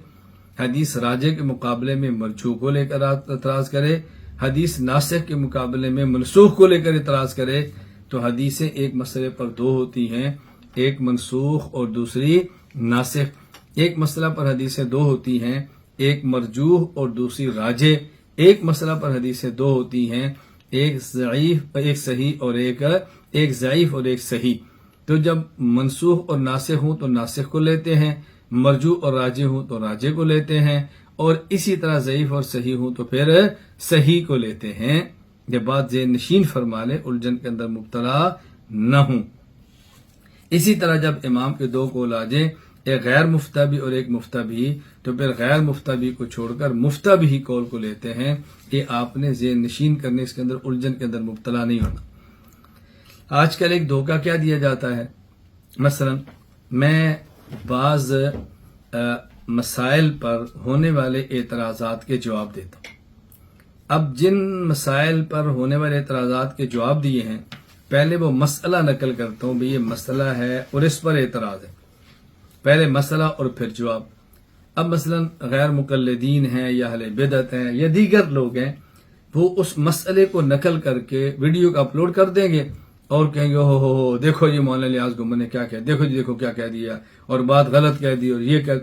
حدیث راجح کے مقابلے میں مرجوح کو لے کر اعتراض کرے، حدیث ناسخ کے مقابلے میں منسوخ کو لے کر اعتراض کرے۔ تو حدیثیں ایک مسئلے پر دو ہوتی ہیں، ایک منسوخ اور دوسری ناسخ۔ ایک مسئلہ پر حدیثیں دو ہوتی ہیں، ایک مرجوح اور دوسری راجح۔ ایک مسئلہ پر حدیثیں دو ہوتی ہیں، ایک ضعیف ایک صحیح اور ایک ضعیف اور ایک صحیح۔ تو جب منسوخ اور ناسخ ہوں تو ناسخ کو لیتے ہیں، مرجوح اور راجح ہوں تو راجح کو لیتے ہیں، اور اسی طرح ضعیف اور صحیح ہوں تو پھر صحیح کو لیتے ہیں۔ یہ بات ذہن نشین فرما لیں، الجھن کے اندر مبتلا نہ ہوں۔ اسی طرح جب امام کے دو قول آ جائیں، ایک غیر مفتہ بھی اور ایک مفتہ بھی، تو پھر غیر مفتہ بھی کو چھوڑ کر مفتہ بھی قول کو لیتے ہیں کہ آپ نے ذہن نشین کرنے، اس کے اندر الجھن کے اندر مبتلا نہیں ہونا۔ آج کل ایک دھوکہ کیا دیا جاتا ہے، مثلا میں بعض مسائل پر ہونے والے اعتراضات کے جواب دیتا ہوں۔ اب جن مسائل پر ہونے والے اعتراضات کے جواب دیے ہیں، پہلے وہ مسئلہ نقل کرتا ہوں، بھی یہ مسئلہ ہے اور اس پر اعتراض ہے، پہلے مسئلہ اور پھر جواب۔ اب مثلا غیر مقلدین ہیں یا اہل بدعت ہیں یا دیگر لوگ ہیں، وہ اس مسئلے کو نقل کر کے ویڈیو کو اپلوڈ کر دیں گے اور کہیں گے ہو دیکھو جی مولانا الیاس گنبد نے کیا کہا، دیکھو جی دیکھو کیا کہہ دیا اور بات غلط کہہ دی اور یہ کہہ،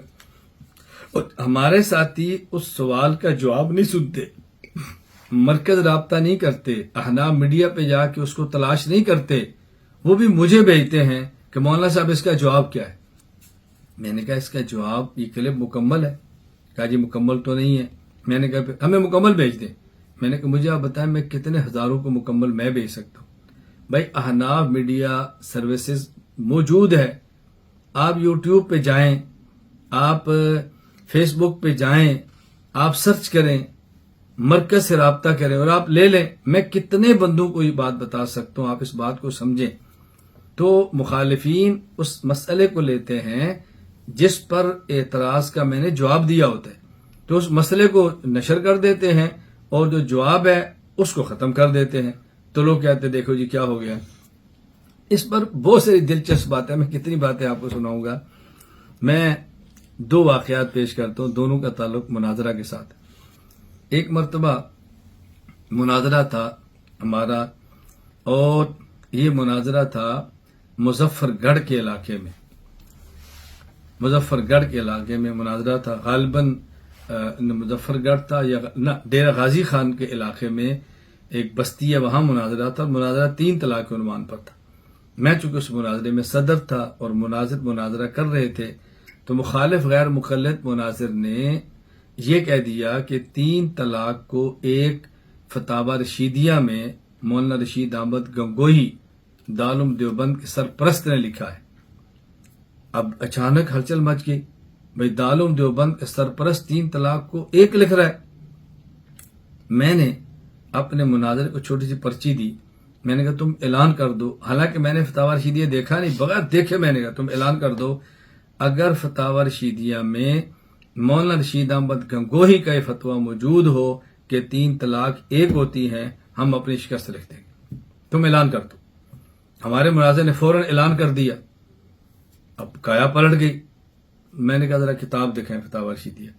اور ہمارے ساتھی اس سوال کا جواب نہیں سنتے، مرکز رابطہ نہیں کرتے، احناف میڈیا پہ جا کے اس کو تلاش نہیں کرتے، وہ بھی مجھے بھیجتے ہیں کہ مولانا صاحب اس کا جواب کیا ہے۔ میں نے کہا اس کا جواب، یہ کلپ مکمل ہے؟ کہا جی مکمل تو نہیں ہے۔ میں نے کہا پھر ہمیں مکمل بھیج دیں۔ میں نے کہا مجھے آپ بتائیں میں کتنے ہزاروں کو مکمل میں بھیج سکتا ہوں؟ بھائی احناف میڈیا سروسز موجود ہے، آپ یوٹیوب پہ جائیں، آپ فیس بک پہ جائیں، آپ سرچ کریں، مرکز سے رابطہ کریں اور آپ لے لیں۔ میں کتنے بندوں کو یہ بات بتا سکتا ہوں، آپ اس بات کو سمجھیں۔ تو مخالفین اس مسئلے کو لیتے ہیں جس پر اعتراض کا میں نے جواب دیا ہوتا ہے، تو اس مسئلے کو نشر کر دیتے ہیں اور جو جواب ہے اس کو ختم کر دیتے ہیں۔ تو لوگ کہتے ہیں دیکھو جی کیا ہو گیا۔ اس پر بہت ساری دلچسپ باتیں، میں کتنی باتیں آپ کو سناؤں گا۔ میں دو واقعات پیش کرتا ہوں، دونوں کا تعلق مناظرہ کے ساتھ۔ ایک مرتبہ مناظرہ تھا ہمارا، اور یہ مناظرہ تھا مظفر گڑھ کے علاقے میں۔ مظفر گڑھ کے علاقے میں مناظرہ تھا، غالباً مظفر گڑھ تھا یا نہ ڈیرہ غازی خان کے علاقے میں ایک بستی ہے، وہاں مناظرہ تھا۔ مناظرہ 3 طلاق کے عنوان پر تھا۔ میں چونکہ اس مناظرے میں صدر تھا اور مناظر مناظرہ کر رہے تھے، تو مخالف غیر مقلد مناظر نے یہ کہہ دیا کہ 3 طلاق کو ایک فتاوی رشیدیہ میں مولانا رشید احمد گنگوہی دارالعلوم دیوبند کے سرپرست نے لکھا ہے۔ اب اچانک ہلچل مچ گئی، بھائی دارالعلوم دیوبند کے سرپرست 3 طلاق کو 1 لکھ رہا ہے. میں نے اپنے مناظر کو چھوٹی سی پرچی دی. میں نے کہا تم اعلان کر دو، حالانکہ میں نے فتاوی رشیدیہ دیکھا نہیں، بغیر دیکھے میں نے کہا تم اعلان کر دو اگر فتاوی رشیدیہ میں مولانا رشید احمد گنگوہی کا یہ فتویٰ موجود ہو کہ 3 طلاق 1 ہوتی ہیں، ہم اپنی شکست لکھ دیں گے، تم اعلان کر دو. ہمارے مناظر نے فوراً اعلان کر دیا. اب کایا پلٹ گئی. میں نے کہا ذرا کتاب دکھائیں فتاوی رشیدیہ،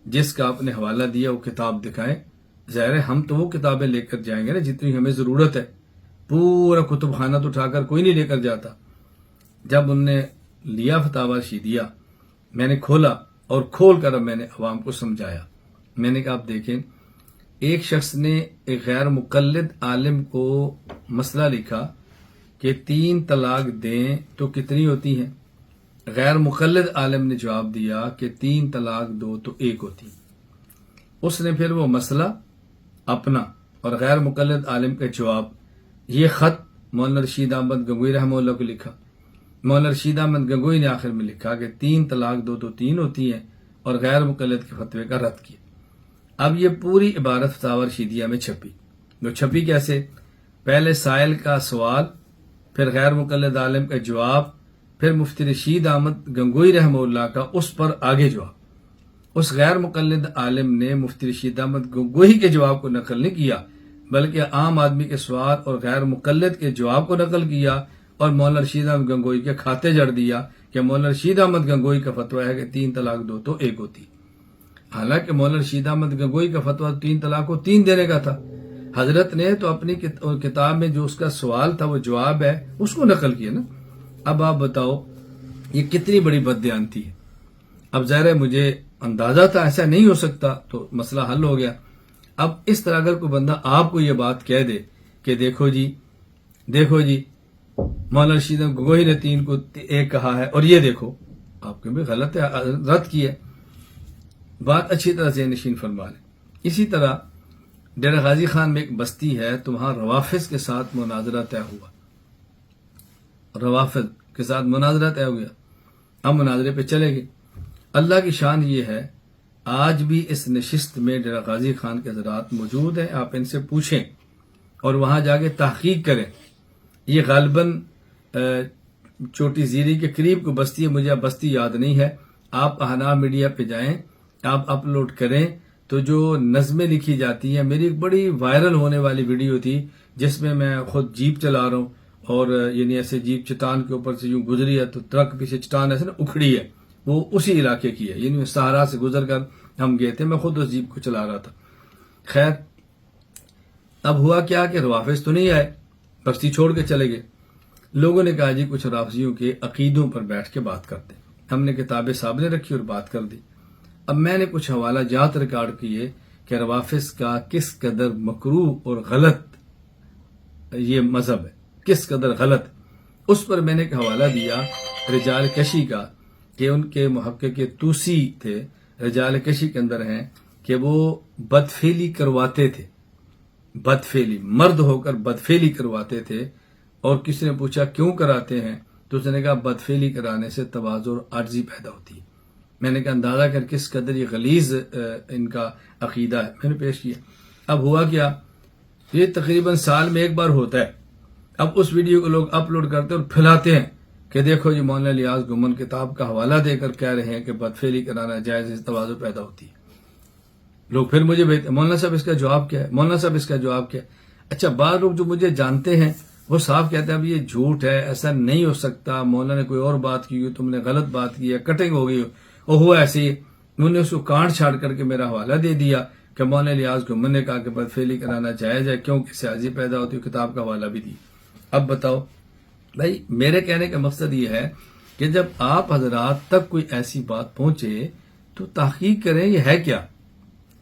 جس کا آپ نے حوالہ دیا وہ کتاب دکھائیں. ظاہر ہے ہم تو وہ کتابیں لے کر جائیں گے نا جتنی ہمیں ضرورت ہے، پورا کتب خانہ تو اٹھا کر کوئی نہیں لے کر جاتا. جب انہوں نے لیا فتاوی رشیدیہ، میں نے کھولا اور کھول کر اب میں نے عوام کو سمجھایا. میں نے کہا آپ دیکھیں، ایک شخص نے ایک غیر مقلد عالم کو مسئلہ لکھا کہ 3 طلاق دیں تو کتنی ہوتی ہیں. غیر مقلد عالم نے جواب دیا کہ 3 طلاق دو تو 1 ہوتی. اس نے پھر وہ مسئلہ اپنا اور غیر مقلد عالم کا جواب، یہ خط مولانا رشید احمد گنگوئی رحمہ اللہ کو لکھا. مولانا رشید احمد گنگوئی نے آخر میں لکھا کہ 3 طلاق دو تو 3 ہوتی ہیں اور غیر مقلد کے فتوے کا رد کیا. اب یہ پوری عبارت فتاوی رشیدیہ میں چھپی. وہ چھپی کیسے؟ پہلے سائل کا سوال، پھر غیر مقلد عالم کا جواب، پھر مفتی رشید احمد گنگوئی رحمہ اللہ کا اس پر آگے جواب. اس غیر مقلد عالم نے مفتی رشید احمد گنگوئی کے جواب کو نقل نہیں کیا، بلکہ عام آدمی کے سوال اور غیر مقلد کے جواب کو نقل کیا اور مولانا رشید احمد گنگوئی کے کھاتے جڑ دیا کہ مولانا رشید احمد گنگوئی کا فتویٰ ہے کہ 3 طلاق دو تو 1 ہوتی. حالانکہ مولانا رشید احمد گنگوئی کا فتویٰ 3 طلاق کو 3 دینے کا تھا. حضرت نے تو اپنی کتاب میں جو اس کا سوال تھا وہ جواب ہے اس کو نقل کیا نا. اب آپ بتاؤ یہ کتنی بڑی بددیانتی ہے. اب ظاہر ہے مجھے اندازہ تھا ایسا نہیں ہو سکتا تو مسئلہ حل ہو گیا. اب اس طرح اگر کوئی بندہ آپ کو یہ بات کہہ دے کہ دیکھو جی مولانا رشید احمد گنگوئی نے 3 کو 1 کہا ہے اور یہ دیکھو آپ کے بھی غلط ہے، رد کی ہے. بات اچھی طرح سے نشین فرما لیں. اسی طرح ڈیرہ غازی خان میں ایک بستی ہے تو وہاں روافظ کے ساتھ مناظرہ طے ہوا. روافظ کے ساتھ مناظرہ طے ہو گیا. ہم مناظرے پہ چلے گئے. اللہ کی شان یہ ہے آج بھی اس نشست میں ڈیرہ غازی خان کے حضرات موجود ہیں. آپ ان سے پوچھیں اور وہاں جا کے تحقیق کریں. یہ غالباً چوٹی زیری کے قریب کو بستی ہے، مجھے اب بستی یاد نہیں ہے. آپ احناف میڈیا پہ جائیں، آپ اپلوڈ کریں تو جو نظمیں لکھی جاتی ہیں، میری ایک بڑی وائرل ہونے والی ویڈیو تھی جس میں میں خود جیپ چلا رہا ہوں اور یعنی ایسے جیپ چٹان کے اوپر سے یوں گزری ہے تو ٹرک پیچھے چٹان ایسے نا اکھڑی ہے، وہ اسی علاقے کی ہے، یعنی سہارا سے گزر کر ہم گئے تھے. میں خود اس جیپ کو چلا رہا تھا. خیر اب ہوا کیا کہ روافظ تو نہیں آئے، بستی چھوڑ کے چلے گئے. لوگوں نے کہا جی کچھ رافضیوں کے عقیدوں پر بیٹھ کے بات کرتے. ہم نے کتابیں سامنے رکھی اور بات کر دی. اب میں نے کچھ حوالہ جات ریکارڈ کیے کہ روافظ کا کس قدر مکروہ اور غلط یہ مذہب ہے، کس قدر غلط. اس پر میں نے ایک حوالہ دیا رجال کشی کا کہ ان کے محقق توسی تھے، رجال کشی کے اندر ہیں کہ وہ بدفعلی کرواتے تھے. بدفعلی، مرد ہو کر بدفعلی کرواتے تھے. اور کسی نے پوچھا کیوں کراتے ہیں تو اس نے کہا بدفعلی کرانے سے تواضع اور عاجزی پیدا ہوتی ہے. میں نے کہا اندازہ کر کس قدر یہ غلیظ ان کا عقیدہ ہے. میں نے پیش کیا. اب ہوا کیا، یہ تقریباً سال میں 1 بار ہوتا ہے. اب اس ویڈیو کو لوگ اپلوڈ کرتے اور پھیلاتے ہیں کہ دیکھو جی مولانا الیاس گمن کتاب کا حوالہ دے کر کہہ رہے ہیں کہ بدفعلی کرانا جائز ہے، تواضع پیدا ہوتی ہے. لوگ پھر مجھے بھیجتے مولانا صاحب اس کا جواب کیا ہے، مولانا صاحب اس کا جواب کیا ہے. اچھا بعض لوگ جو مجھے جانتے ہیں وہ صاف کہتے ہیں اب یہ جھوٹ ہے، ایسا نہیں ہو سکتا، مولانا نے کوئی اور بات کی، تم نے غلط بات کی ہے، کٹنگ ہو گئی اور ہوا ایسے ہی. انہوں نے اس کو کانٹ چھاڑ کر کے میرا حوالہ دے دیا کہ مولانا الیاس گمن نے کہا کہ بدفعلی کرانا جائز ہے کیونکہ اس سے عاجزی پیدا ہوتی ہے. کتاب کا حوالہ بھی دی. اب بتاؤ بھائی، میرے کہنے کا مقصد یہ ہے کہ جب آپ حضرات تک کوئی ایسی بات پہنچے تو تحقیق کریں یہ ہے کیا.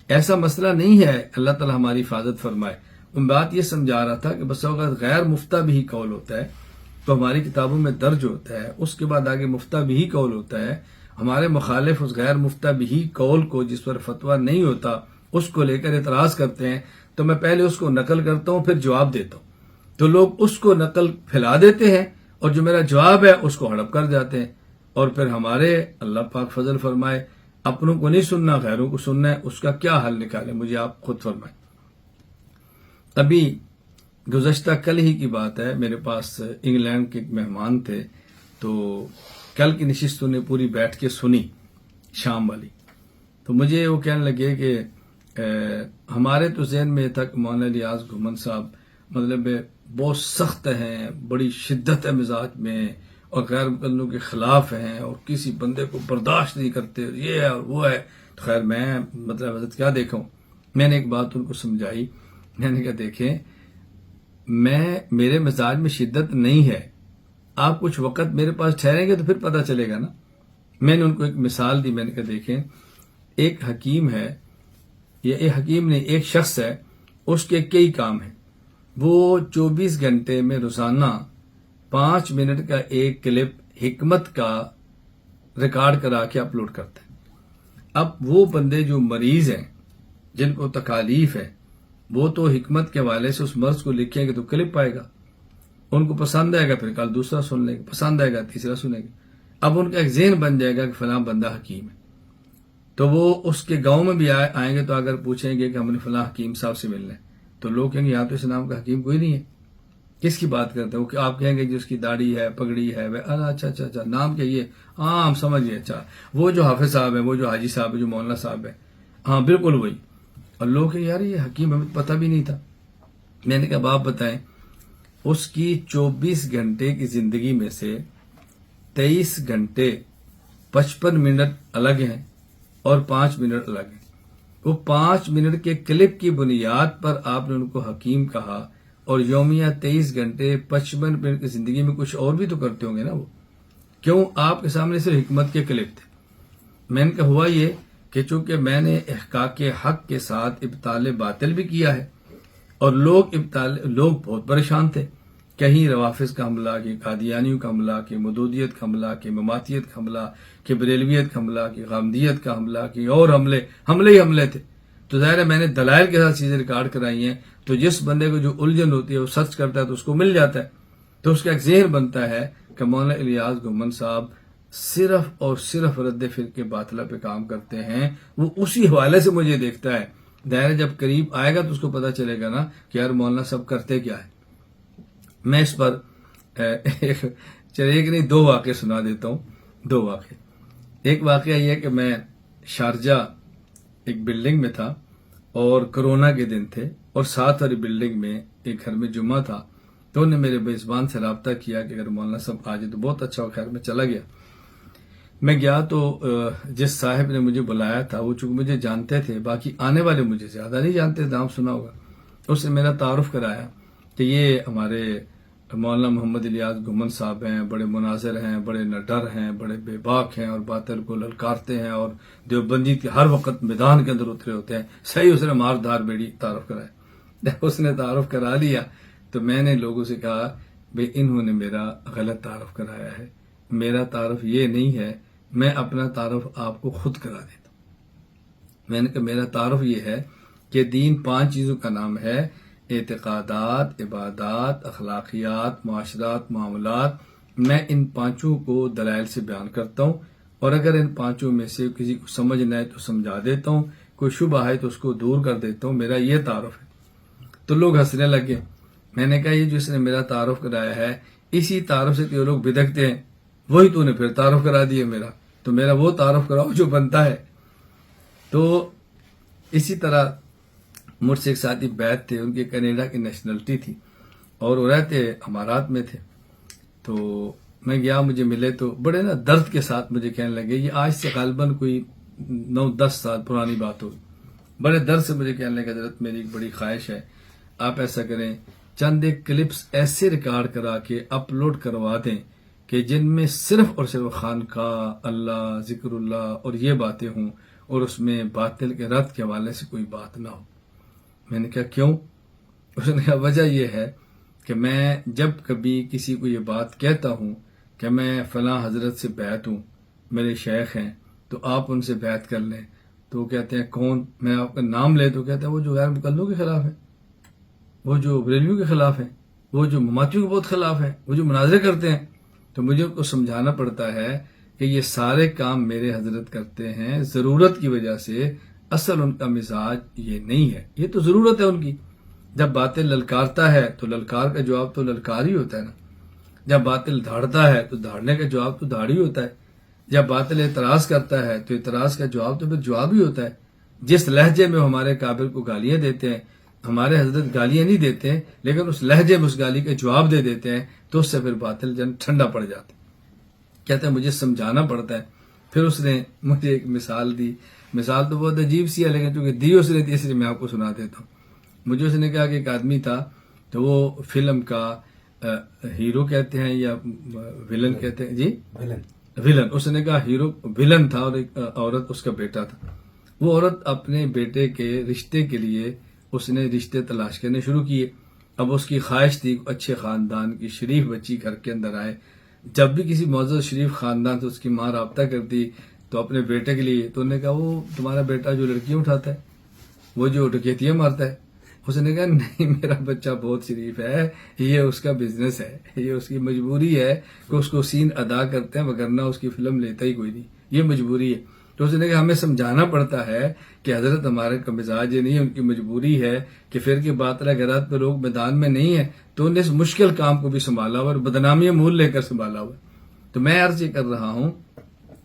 ایسا مسئلہ نہیں ہے، اللہ تعالی ہماری حفاظت فرمائے. میں بات یہ سمجھا رہا تھا کہ بس اوقات غیر مفتہ بھی قول ہوتا ہے تو ہماری کتابوں میں درج ہوتا ہے، اس کے بعد آگے مفتہ بھی قول ہوتا ہے. ہمارے مخالف اس غیر مفتہ بھی قول کو جس پر فتویٰ نہیں ہوتا اس کو لے کر اعتراض کرتے ہیں تو میں پہلے اس کو نقل کرتا ہوں پھر جواب دیتا ہوں. تو لوگ اس کو نقل پھیلا دیتے ہیں اور جو میرا جواب ہے اس کو ہڑپ کر جاتے ہیں. اور پھر ہمارے اللہ پاک فضل فرمائے اپنوں کو نہیں سننا، غیروں کو سننا ہے، اس کا کیا حل نکالے؟ مجھے آپ خود فرمائیں۔ ابھی گزشتہ کل ہی کی بات ہے، میرے پاس انگلینڈ کے ایک مہمان تھے، تو کل کی نشست نے پوری بیٹھ کے سنی شام والی، تو مجھے وہ کہنے لگے کہ ہمارے تو ذہن میں تھا کہ مولانا الیاس گھمن صاحب مطلب بہت سخت ہیں، بڑی شدت ہے مزاج میں، اور غیر مقلدوں کے خلاف ہیں، اور کسی بندے کو برداشت نہیں کرتے، یہ ہے اور وہ ہے۔ تو خیر میں مطلب حضرت کیا دیکھوں، میں نے ایک بات ان کو سمجھائی، میں نے کہا دیکھیں میرے مزاج میں شدت نہیں ہے، آپ کچھ وقت میرے پاس ٹھہریں گے تو پھر پتہ چلے گا نا۔ میں نے ان کو ایک مثال دی، میں نے کہا دیکھیں ایک حکیم ہے، یا ایک حکیم نہیں، ایک شخص ہے، اس کے کئی کام ہیں، وہ 24 گھنٹے میں روزانہ 5 منٹ کا ایک کلپ حکمت کا ریکارڈ کرا کے اپلوڈ کرتا ہے۔ اب وہ بندے جو مریض ہیں، جن کو تکالیف ہے، وہ تو حکمت کے حوالے سے اس مرض کو لکھیں گے تو کلپ پائے گا، ان کو پسند آئے گا، پھر کل دوسرا سن لیں گے، پسند آئے گا تیسرا سنیں گے۔ اب ان کا ایک ذہن بن جائے گا کہ فلاں بندہ حکیم ہے، تو وہ اس کے گاؤں میں بھی آئیں گے تو اگر پوچھیں گے کہ ہم نے فلاں حکیم صاحب سے ملنا ہے، تو لوگ کہیں گے یہاں تو اس نام کا حکیم کوئی نہیں ہے، کس کی بات کرتے ہیں؟ آپ کہیں گے جس کی داڑھی ہے، پگڑی ہے، اچھا نام کیا یہ؟ ہاں ہم سمجھ گئے، اچھا وہ جو حافظ صاحب ہے، وہ جو حاجی صاحب ہے، جو مولانا صاحب ہے، ہاں بالکل وہی۔ اور لوگ کہیں یار یہ حکیم ہمیں پتہ بھی نہیں تھا۔ میں نے کہا آپ بتائیں، اس کی 24 گھنٹے کی زندگی میں سے 23 گھنٹے 55 منٹ الگ ہیں اور 5 منٹ الگ ہیں۔ وہ 5 منٹ کے کلپ کی بنیاد پر آپ نے ان کو حکیم کہا، اور یومیہ 23 گھنٹے 55 منٹ کی زندگی میں کچھ اور بھی تو کرتے ہوں گے نا وہ، کیوں آپ کے سامنے صرف حکمت کے کلپ تھے؟ میں نے کہا ہوا یہ کہ چونکہ میں نے احقاق حق کے ساتھ ابطال باطل بھی کیا ہے، اور لوگ بہت پریشان تھے، کہیں روافظ کا حملہ، کہ قادیانیوں کا حملہ، کہ مودودیت کا حملہ، کہ مماتیت کا حملہ، کہ بریلویت کا حملہ، کہ غامدیت کا حملہ، کہ اور حملے ہی حملے تھے۔ تو ظاہر ہے میں نے دلائل کے ساتھ چیزیں ریکارڈ کرائی ہیں، تو جس بندے کو جو الجھن ہوتی ہے وہ سرچ کرتا ہے تو اس کو مل جاتا ہے، تو اس کا ایک ذہن بنتا ہے کہ مولانا الیاس گھمن صاحب صرف اور صرف رد فرقے باطلہ پہ کام کرتے ہیں۔ وہ اسی حوالے سے مجھے دیکھتا ہے، دائرہ جب قریب آئے گا تو اس کو پتا چلے گا نا کہ یار مولانا صاحب کرتے کیا ہے۔ میں اس پر ایک نہیں 2 واقعے سنا دیتا ہوں، 2 واقعے۔ ایک واقعہ یہ ہے کہ میں شارجہ ایک بلڈنگ میں تھا، اور کرونا کے دن تھے، اور ساتھ والی بلڈنگ میں ایک گھر میں جمعہ تھا، تو انہوں نے میرے میزبان سے رابطہ کیا کہ اگر مولانا صاحب آ جائے تو بہت اچھا ہو۔ خیر میں چلا گیا، میں گیا تو جس صاحب نے مجھے بلایا تھا وہ چونکہ مجھے جانتے تھے، باقی آنے والے مجھے زیادہ نہیں جانتے، نام سنا ہوگا، اس نے میرا تعارف کرایا کہ یہ ہمارے مولانا محمد الیاس گھمن صاحب ہیں، بڑے مناظر ہیں، بڑے نڈر ہیں، بڑے بے باک ہیں، اور باطل کو للکارتے ہیں، اور دیوبندی کے ہر وقت میدان کے اندر اترے ہوتے ہیں۔ صحیح اس نے ماردار بیڑی تعارف کرایا۔ اس نے تعارف کرا لیا تو میں نے لوگوں سے کہا بھئی انہوں نے میرا غلط تعارف کرایا ہے، میرا تعارف یہ نہیں ہے، میں اپنا تعارف آپ کو خود کرا دیتا ہوں۔ میں نے کہا میرا تعارف یہ ہے کہ دین 5 چیزوں کا نام ہے: اعتقادات، عبادات، اخلاقیات، معاشرات، معاملات۔ میں ان 5 کو دلائل سے بیان کرتا ہوں، اور اگر ان 5 میں سے کسی کو سمجھ نہ آئے تو سمجھا دیتا ہوں، کوئی شبہ ہے تو اس کو دور کر دیتا ہوں، میرا یہ تعارف ہے۔ تو لوگ ہنسنے لگے۔ میں نے کہا یہ جو اس نے میرا تعارف کرایا ہے، اسی تعارف سے تو لوگ بدکتے ہیں، وہی تو نے پھر تعارف کرا دیا میرا، تو میرا وہ تعارف کراؤ جو بنتا ہے۔ تو اسی طرح مجھ سے ایک ساتھی بیت تھے، ان کی کینیڈا کی نیشنلٹی تھی، اور وہ رہتے امارات میں تھے۔ تو میں گیا، مجھے ملے تو بڑے نا درد کے ساتھ مجھے کہنے لگے، یہ آج سے غالباً کوئی 9-10 سال پرانی بات ہوگی، بڑے درد سے مجھے کہنے لگے حضرت میری ایک بڑی خواہش ہے، آپ ایسا کریں چند ایک کلپس ایسے ریکارڈ کرا کے اپلوڈ کروا دیں کہ جن میں صرف اور صرف خانقاہ، اللہ، ذکر اللہ اور یہ باتیں ہوں، اور اس میں باطل کے رد کے حوالے سے کوئی بات نہ ہو۔ میں نے کہا کیوں؟ اس نے کہا وجہ یہ ہے کہ میں جب کبھی کسی کو یہ بات کہتا ہوں کہ میں فلاں حضرت سے بیعت ہوں، میرے شیخ ہیں، تو آپ ان سے بیعت کر لیں، تو وہ کہتے ہیں کون؟ میں آپ کا نام لے تو کہتا ہے وہ جو غیر مقلدوں کے خلاف ہیں، وہ جو بریلویوں کے خلاف ہیں، وہ جو مماتیوں کے بہت خلاف ہیں، وہ جو مناظرے کرتے ہیں۔ تو مجھے ان کو سمجھانا پڑتا ہے کہ کہ یہ سارے کام میرے حضرت کرتے ہیں ضرورت کی وجہ سے، اصل ان کا مزاج یہ نہیں ہے، یہ تو ضرورت ہے ان کی۔ جب باطل للکارتا ہے تو للکار کا جواب تو للکار ہی ہوتا ہے نا، جب باطل دھاڑتا ہے تو دھاڑنے کا جواب تو دھاڑ ہی ہوتا ہے، جب باطل اعتراض کرتا ہے تو اعتراض کا جواب تو پھر جواب ہی ہوتا ہے۔ جس لہجے میں ہمارے کابر کو گالیاں دیتے ہیں، ہمارے حضرت گالیاں نہیں دیتے ہیں لیکن اس لہجے میں اس گالی کا جواب دے دیتے ہیں، تو اس سے پھر باطل جن ٹھنڈا پڑ جاتا ہے۔ کہتے ہیں مجھے سمجھانا پڑتا ہے۔ پھر اس نے مجھے ایک مثال دی، مثال تو بہت عجیب سی ہے لیکن چونکہ دی اس نے تھی اس لیے میں آپ کو سنا دیتا ہوں۔ مجھے اس نے کہا کہ ایک آدمی تھا تو وہ فلم کا ہیرو کہتے ہیں یا ولن کہتے ہیں، جی ولن، اس نے کہا ہیرو ولن تھا اور ایک عورت اس کا بیٹا تھا۔ وہ عورت اپنے بیٹے کے رشتے کے لیے اس نے رشتے تلاش کرنے شروع کیے۔ اب اس کی خواہش تھی اچھے خاندان کی شریف بچی گھر کے اندر آئے۔ جب بھی کسی معزز شریف خاندان سے اس کی ماں رابطہ کرتی تو اپنے بیٹے کے لیے، تو انہوں نے کہا وہ تمہارا بیٹا جو لڑکیاں اٹھاتا ہے، وہ جو ڈکیتیاں مارتا ہے، اس نے کہا نہیں میرا بچہ بہت شریف ہے، یہ اس کا بزنس ہے، یہ اس کی مجبوری ہے کہ اس کو سین ادا کرتے ہیں وگرنہ اس کی فلم لیتا ہی کوئی نہیں، یہ مجبوری ہے۔ تو اس نے کہا ہمیں سمجھانا پڑتا ہے کہ حضرت ہمارے کا مزاج نہیں ہے، ان کی مجبوری ہے کہ پھر کے باطلہ گرات پہ لوگ میدان میں نہیں ہیں تو انہیں اس مشکل کام کو بھی سنبھالا ہوا اور بدنامیاں مول لے کر سنبھالا ہوا۔ تو میں عرض یہ کر رہا ہوں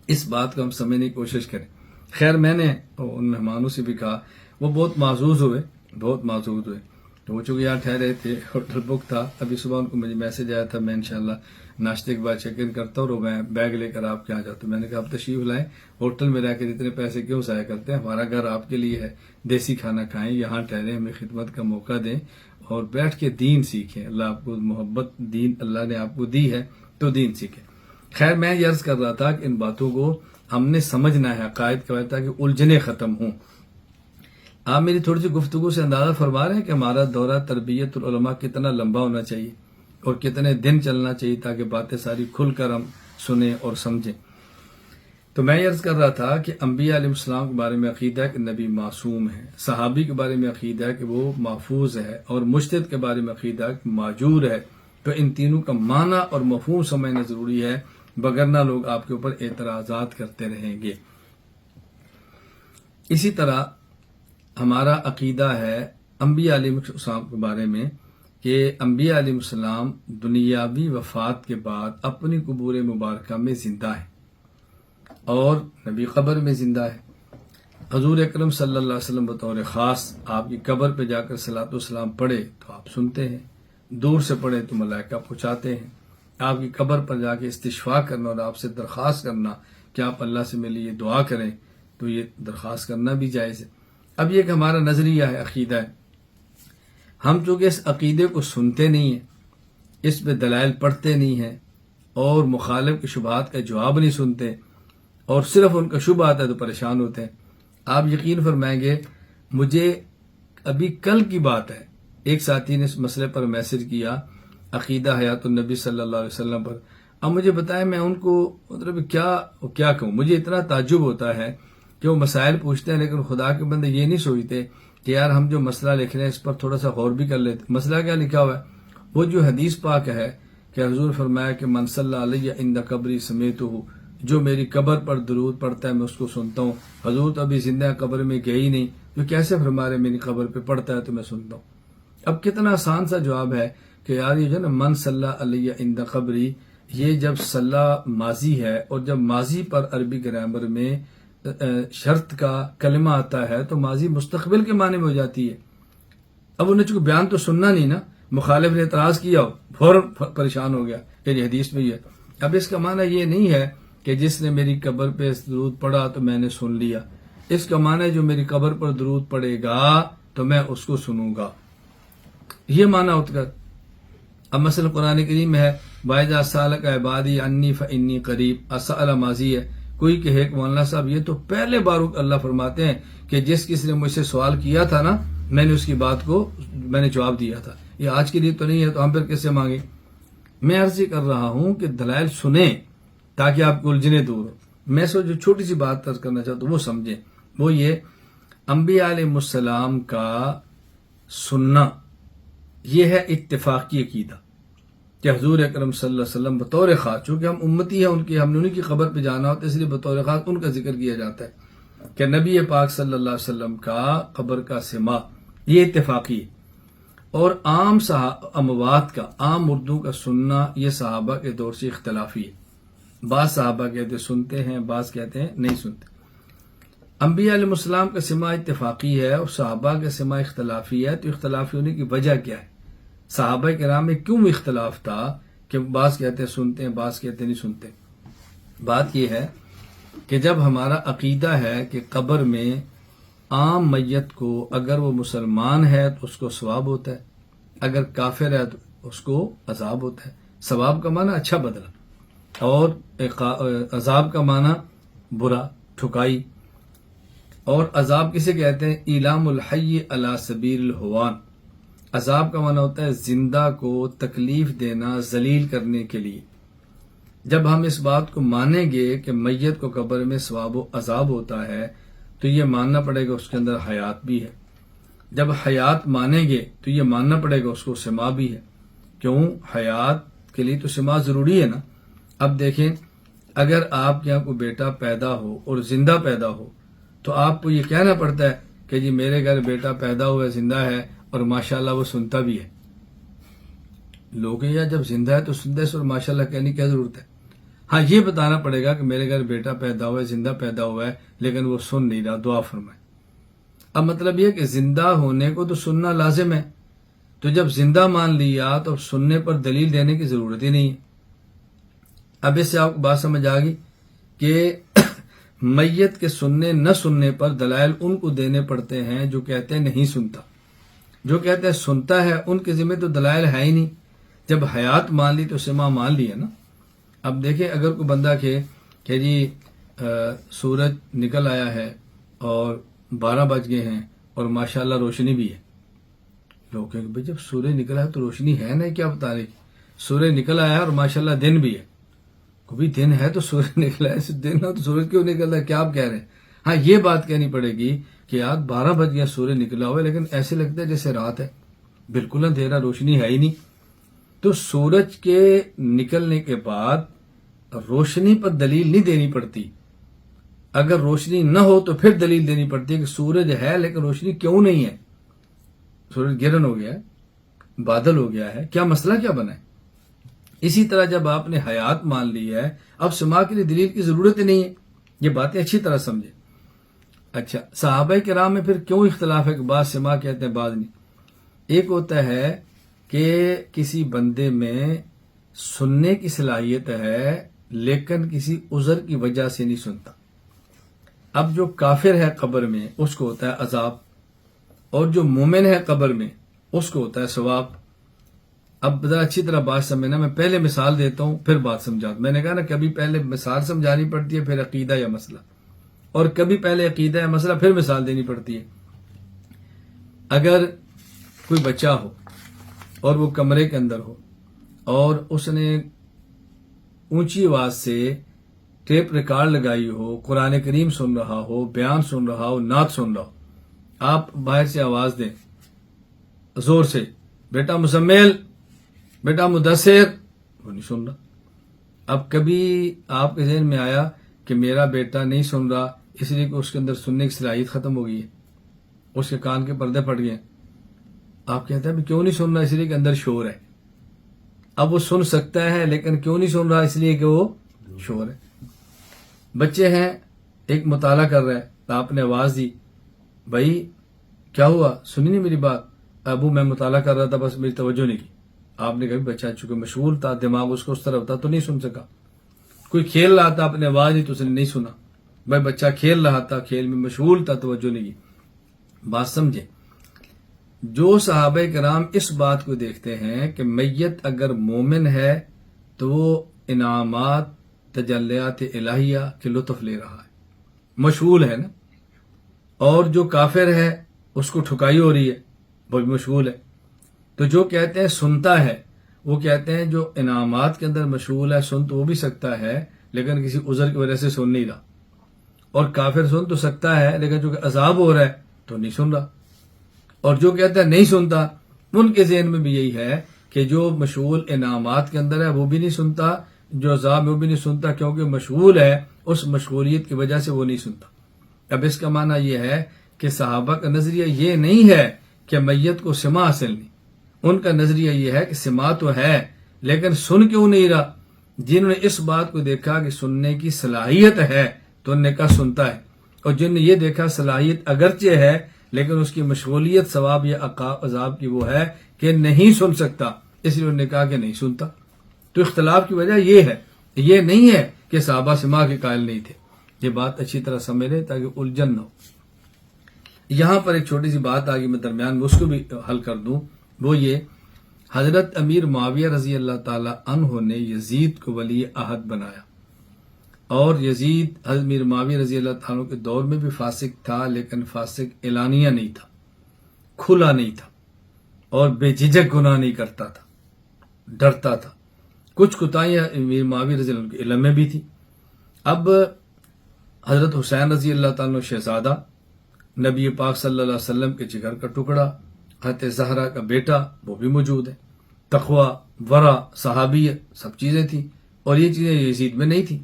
اس بات کو ہم سمجھنے کی کوشش کریں۔ خیر میں نے ان مہمانوں سے بھی کہا، وہ بہت معزوز ہوئے، بہت معزوز ہوئے۔ تو وہ چونکہ یہاں ٹھہرے تھے، ہوٹل بک تھا، ابھی صبح ان کو مجھے میسج آیا تھا میں انشاءاللہ ناشتے کے بعد چیک ان کرتا ہوں اور میں بیگ لے کر آپ کے یہاں جاتا ہوں۔ میں نے کہا آپ تشریف لائیں، ہوٹل میں رہ کے اتنے پیسے کیوں ضائع کرتے ہیں، ہمارا گھر آپ کے لیے ہے، دیسی کھانا کھائیں، یہاں ٹھہریں، ہمیں خدمت کا موقع دیں اور بیٹھ کے دین سیکھیں۔ اللہ آپ کو محبت دین اللہ نے آپ کو دی ہے تو دین سیکھیں۔ خیر میں یہ عرض کر رہا تھا کہ ان باتوں کو ہم نے سمجھنا ہے، عقائد کا تاکہ الجھنیں ختم ہوں۔ آپ میری تھوڑی سی گفتگو سے اندازہ فرما رہے ہیں کہ ہمارا دورہ تربیت العلماء کتنا لمبا ہونا چاہیے اور کتنے دن چلنا چاہیے تاکہ باتیں ساری کھل کر ہم سنیں اور سمجھیں۔ تو میں یہ عرض کر رہا تھا کہ انبیاء علیہ السلام کے بارے میں عقیدہ ہے کہ نبی معصوم ہے، صحابی کے بارے میں عقیدہ ہے کہ وہ محفوظ ہے، اور مجتہد کے بارے میں عقیدہ ہے کہ معجور ہے۔ تو ان تینوں کا معنی اور مفہوم سمجھنا ضروری ہے، وگرنہ لوگ آپ کے اوپر اعتراضات کرتے رہیں گے۔ اسی طرح ہمارا عقیدہ ہے انبیاء علیہ السلام کے بارے میں کہ انبیاء علیہ السلام دنیاوی وفات کے بعد اپنی قبور مبارکہ میں زندہ ہیں اور نبی قبر میں زندہ ہے۔ حضور اکرم صلی اللہ علیہ وسلم بطور خاص آپ کی قبر پہ جا کر صلاۃ والسلام پڑھے تو آپ سنتے ہیں، دور سے پڑھے تو ملائکہ پہنچاتے ہیں۔ آپ کی قبر پر جا کے استشفاء کرنا اور آپ سے درخواست کرنا کہ آپ اللہ سے میرے لیے دعا کریں، تو یہ درخواست کرنا بھی جائز ہے۔ اب یہ کہ ہمارا نظریہ ہے، عقیدہ ہے، ہم چونکہ اس عقیدے کو سنتے نہیں ہیں، اس پہ دلائل پڑھتے نہیں ہیں اور مخالف کے شبہات کا جواب نہیں سنتے اور صرف ان کا شبہ آتا ہے تو پریشان ہوتے ہیں۔ آپ یقین فرمائیں گے، مجھے ابھی کل کی بات ہے، ایک ساتھی نے اس مسئلے پر میسج کیا، عقیدہ حیات النبی صلی اللہ علیہ وسلم پر۔ اب مجھے بتائیں میں ان کو مطلب کیا کہوں، مجھے اتنا تعجب ہوتا ہے کہ وہ مسائل پوچھتے ہیں لیکن خدا کے بندے یہ نہیں سوچتے کہ یار ہم جو مسئلہ لکھ رہے ہیں اس پر تھوڑا سا غور بھی کر لیتے۔ مسئلہ کیا لکھا ہوا ہے؟ وہ جو حدیث پاک ہے کہ حضور فرمایا کہ من صلی علیہ عند قبری سمیتہ، جو میری قبر پر درود پڑھتا ہے میں اس کو سنتا ہوں۔ حضور تو ابھی زندہ قبر میں گئے ہی نہیں، تو کیسے فرما رہے میری قبر پہ پڑھتا ہے تو میں سنتا ہوں۔ اب کتنا آسان سا جواب ہے کہ یار یہ جو نا من صلی علیہ عند قبری، یہ جب صلی ماضی ہے اور جب ماضی پر عربی گرامر میں شرط کا کلمہ آتا ہے تو ماضی مستقبل کے معنی میں ہو جاتی ہے۔ اب انہیں چونکہ بیان تو سننا نہیں نا، مخالف نے اعتراض کیا ہو فوراً پریشان ہو گیا کہ یہ حدیث میں ہے۔ اب اس کا معنی یہ نہیں ہے کہ جس نے میری قبر پہ درود پڑھا تو میں نے سن لیا، اس کا معنی ہے جو میری قبر پر درود پڑھے گا تو میں اس کو سنوں گا، یہ معنی ہوتا ہے۔ اب مثلا قرآن کریم میں ہے وَإِذَا سَأَلَكَ عِبَادِي عَنِّي فَإِنِّي قَرِيبٌ، السَّأَلَ ماضی ہے، کوئی کہے کہ مولانا صاحب یہ تو پہلے بار اللہ فرماتے ہیں کہ جس کسی نے مجھ سے سوال کیا تھا نا میں نے اس کی بات کو میں نے جواب دیا تھا، یہ آج کے لیے تو نہیں ہے تو ہم پھر کس سے مانگیں؟ میں عرض کر رہا ہوں کہ دلائل سنیں تاکہ آپ کو الجھنیں دور ہو۔ میں سو جو چھوٹی سی بات عرض کرنا چاہتا ہوں وہ سمجھیں، وہ یہ انبیاء علیہ السلام کا سننا یہ ہے اتفاقی عقیدہ، کہ حضور اکرم صلی اللہ علیہ وسلم بطور خاص، چونکہ ہم امتی ہیں ان کی، ہم نے انہیں کی قبر پہ جانا ہوتا ہے، اس لیے بطور خاص ان کا ذکر کیا جاتا ہے کہ نبی پاک صلی اللہ علیہ وسلم کا قبر کا سما یہ اتفاقی ہے۔ اور عام اموات کا، عام مردوں کا سننا یہ صحابہ کے دور سے اختلافی ہے۔ بعض صحابہ کہتے ہیں سنتے ہیں، بعض کہتے ہیں نہیں سنتے۔ انبیاء علیہ السلام کا سما اتفاقی ہے اور صحابہ کا سما اختلافی ہے، تو اختلافی ہونے کی وجہ کیا ہے؟ صحابہ کرام میں کیوں اختلاف تھا کہ بعض کہتے ہیں سنتے ہیں، بعض کہتے ہیں نہیں سنتے؟ بات یہ ہے کہ جب ہمارا عقیدہ ہے کہ قبر میں عام میت کو اگر وہ مسلمان ہے تو اس کو ثواب ہوتا ہے، اگر کافر ہے تو اس کو عذاب ہوتا ہے۔ ثواب کا معنی اچھا بدلہ، اور عذاب کا معنی برا، ٹھکائی۔ اور عذاب کسے کہتے ہیں؟ ایلام الحی علی سبیل الہوان۔ عذاب کا معنی ہوتا ہے زندہ کو تکلیف دینا، ذلیل کرنے کے لیے۔ جب ہم اس بات کو مانیں گے کہ میت کو قبر میں ثواب و عذاب ہوتا ہے تو یہ ماننا پڑے گا اس کے اندر حیات بھی ہے۔ جب حیات مانیں گے تو یہ ماننا پڑے گا اس کو سما بھی ہے۔ کیوں؟ حیات کے لیے تو سما ضروری ہے نا۔ اب دیکھیں، اگر آپ کے یہاں کوئی بیٹا پیدا ہو اور زندہ پیدا ہو تو آپ کو یہ کہنا پڑتا ہے کہ جی میرے گھر بیٹا پیدا ہوا ہے، زندہ ہے، اور ماشاءاللہ وہ سنتا بھی ہے۔ لوگ یا جب زندہ ہے تو سنتا ہے، اور ماشاءاللہ کہنے کی کیا ضرورت ہے؟ ہاں یہ بتانا پڑے گا کہ میرے گھر بیٹا پیدا ہوا ہے، زندہ پیدا ہوا ہے، لیکن وہ سن نہیں رہا، دعا فرمائے۔ اب مطلب یہ کہ زندہ ہونے کو تو سننا لازم ہے، تو جب زندہ مان لیا تو سننے پر دلیل دینے کی ضرورت ہی نہیں ہے۔ اب اس سے آپ کو بات سمجھ آ گئی کہ میت کے سننے نہ سننے پر دلائل ان کو دینے پڑتے ہیں جو کہتے ہیں نہیں سنتا۔ جو کہتے ہیں سنتا ہے ان کے ذمہ تو دلائل ہے ہی نہیں۔ جب حیات مان لی تو سما مان لی ہے نا۔ اب دیکھیں، اگر کوئی بندہ کہ جی سورج نکل آیا ہے اور 12 بج گئے ہیں اور ماشاءاللہ روشنی بھی ہے، لوگ کہیں کہ جب سورج نکلا ہے تو روشنی ہے نا، کیا بتا رہے؟ سورج نکل آیا ہے اور ماشاءاللہ دن بھی ہے۔ کوئی دن ہے تو سورج نکلا ہے، دن ہے تو سورج کیوں نکل رہا ہے؟ کیا آپ کہہ رہے ہیں؟ ہاں یہ بات کہنی پڑے گی کہ یار 12 بج گیا، سورج نکلا ہوا ہے، لیکن ایسے لگتا ہے جیسے رات ہے، بالکل اندھیرا، روشنی ہے ہی نہیں۔ تو سورج کے نکلنے کے بعد روشنی پر دلیل نہیں دینی پڑتی۔ اگر روشنی نہ ہو تو پھر دلیل دینی پڑتی ہے کہ سورج ہے لیکن روشنی کیوں نہیں ہے؟ سورج گرہن ہو گیا ہے، بادل ہو گیا ہے، کیا مسئلہ کیا بنا ہے؟ اسی طرح جب آپ نے حیات مان لی ہے، اب سما کے لیے دلیل کی ضرورت ہی نہیں ہے۔ یہ باتیں اچھی طرح سمجھے۔ اچھا، صحابہ کرام میں پھر کیوں اختلاف ہے کہ بعض سما کہتے ہیں بعض نہیں؟ ایک ہوتا ہے کہ کسی بندے میں سننے کی صلاحیت ہے لیکن کسی عذر کی وجہ سے نہیں سنتا۔ اب جو کافر ہے قبر میں اس کو ہوتا ہے عذاب، اور جو مومن ہے قبر میں اس کو ہوتا ہے ثواب۔ اب ذرا اچھی طرح بات سمجھنا، میں پہلے مثال دیتا ہوں پھر بات سمجھاتا ہوں۔ میں نے کہا نا کبھی پہلے مثال سمجھانی پڑتی ہے پھر عقیدہ یا مسئلہ، اور کبھی پہلے عقیدہ یا مسئلہ پھر مثال دینی پڑتی ہے۔ اگر کوئی بچہ ہو اور وہ کمرے کے اندر ہو اور اس نے اونچی آواز سے ٹیپ ریکارڈ لگائی ہو، قرآن کریم سن رہا ہو، بیان سن رہا ہو، نعت سن رہا ہو، آپ باہر سے آواز دیں زور سے، بیٹا مزمل، بیٹا مدثر، وہ نہیں سن رہا۔ اب کبھی آپ کے ذہن میں آیا کہ میرا بیٹا نہیں سن رہا اس لیے کہ اس کے اندر سننے کی صلاحیت ختم ہو گئی ہے، اس کے کان کے پردے پھٹ گئے، آپ کہتے ہیں کیوں نہیں سن رہا؟ اس لیے کہ اندر شور ہے۔ اب وہ سن سکتا ہے لیکن کیوں نہیں سن رہا؟ اس لیے کہ وہ شور ہے۔ بچے ہیں، ایک مطالعہ کر رہے ہیں، آپ نے آواز دی، بھائی کیا ہوا؟ سنی نہیں میری بات؟ ابو میں مطالعہ کر رہا تھا، بس میری توجہ نہیں کی۔ آپ نے کہا بچہ چونکہ مشغول تھا، دماغ اس کو اس طرف تھا تو نہیں سن سکا۔ کوئی کھیل رہا تھا، اپنے آواز دی تو اس نے نہیں سنا۔ بھائی بچہ کھیل رہا تھا، کھیل میں مشغول تھا، توجہ نہیں کی۔ بات سمجھے؟ جو صحابہ کرام اس بات کو دیکھتے ہیں کہ میت اگر مومن ہے تو وہ انعامات، تجلیات الہیہ کے لطف لے رہا ہے، مشغول ہے نا، اور جو کافر ہے اس کو ٹھکائی ہو رہی ہے، وہ بھی مشغول ہے۔ تو جو کہتے ہیں سنتا ہے، وہ کہتے ہیں جو انعامات کے اندر مشغول ہے، سن تو وہ بھی سکتا ہے لیکن کسی عذر کی وجہ سے سن نہیں رہا، اور کافر سن تو سکتا ہے لیکن جو کہ عذاب ہو رہا ہے تو نہیں سن رہا۔ اور جو کہتا ہے نہیں سنتا، ان کے ذہن میں بھی یہی ہے کہ جو مشغول انعامات کے اندر ہے وہ بھی نہیں سنتا، جو عذاب ہے وہ بھی نہیں سنتا، کیونکہ مشغول ہے، اس مشغولیت کی وجہ سے وہ نہیں سنتا۔ اب اس کا معنی یہ ہے کہ صحابہ کا نظریہ یہ نہیں ہے کہ میت کو سماع حاصل نہیں، ان کا نظریہ یہ ہے کہ سماع تو ہے لیکن سن کیوں نہیں رہا۔ جنہوں نے اس بات کو دیکھا کہ سننے کی صلاحیت ہے تو انہوں نے کہا سنتا ہے، اور جن نے یہ دیکھا صلاحیت اگرچہ ہے لیکن اس کی مشغولیت ثواب یا عذاب کی وہ ہے کہ نہیں سن سکتا، اس لیے انہوں نے کہا کہ نہیں سنتا۔ تو اختلاف کی وجہ یہ ہے، یہ نہیں ہے کہ صحابہ سماع کے قائل نہیں تھے۔ یہ بات اچھی طرح سمجھ لیں تاکہ الجھن نہ ہو۔ یہاں پر ایک چھوٹی سی بات آگے میں درمیان میں اس کو بھی حل کر دوں، وہ یہ حضرت امیر معاویہ رضی اللہ تعالی عنہ نے یزید کو ولی عہد بنایا، اور یزید حضرت امیر معاویہ رضی اللہ تعالیٰ عنہ کے دور میں بھی فاسق تھا، لیکن فاسق اعلانیہ نہیں تھا، کھلا نہیں تھا، اور بے جھجک گناہ نہیں کرتا تھا، ڈرتا تھا۔ کچھ کوتاہیاں امیر معاویہ رضی اللہ عنہ کے علم میں بھی تھی۔ اب حضرت حسین رضی اللہ تعالیٰ عنہ شہزادہ، نبی پاک صلی اللہ علیہ وسلم کے جگر کا ٹکڑا، حضرت زہرا کا بیٹا، وہ بھی موجود ہے، تقوی، ورع، صحابیت، سب چیزیں تھیں، اور یہ چیزیں یزید میں نہیں تھیں۔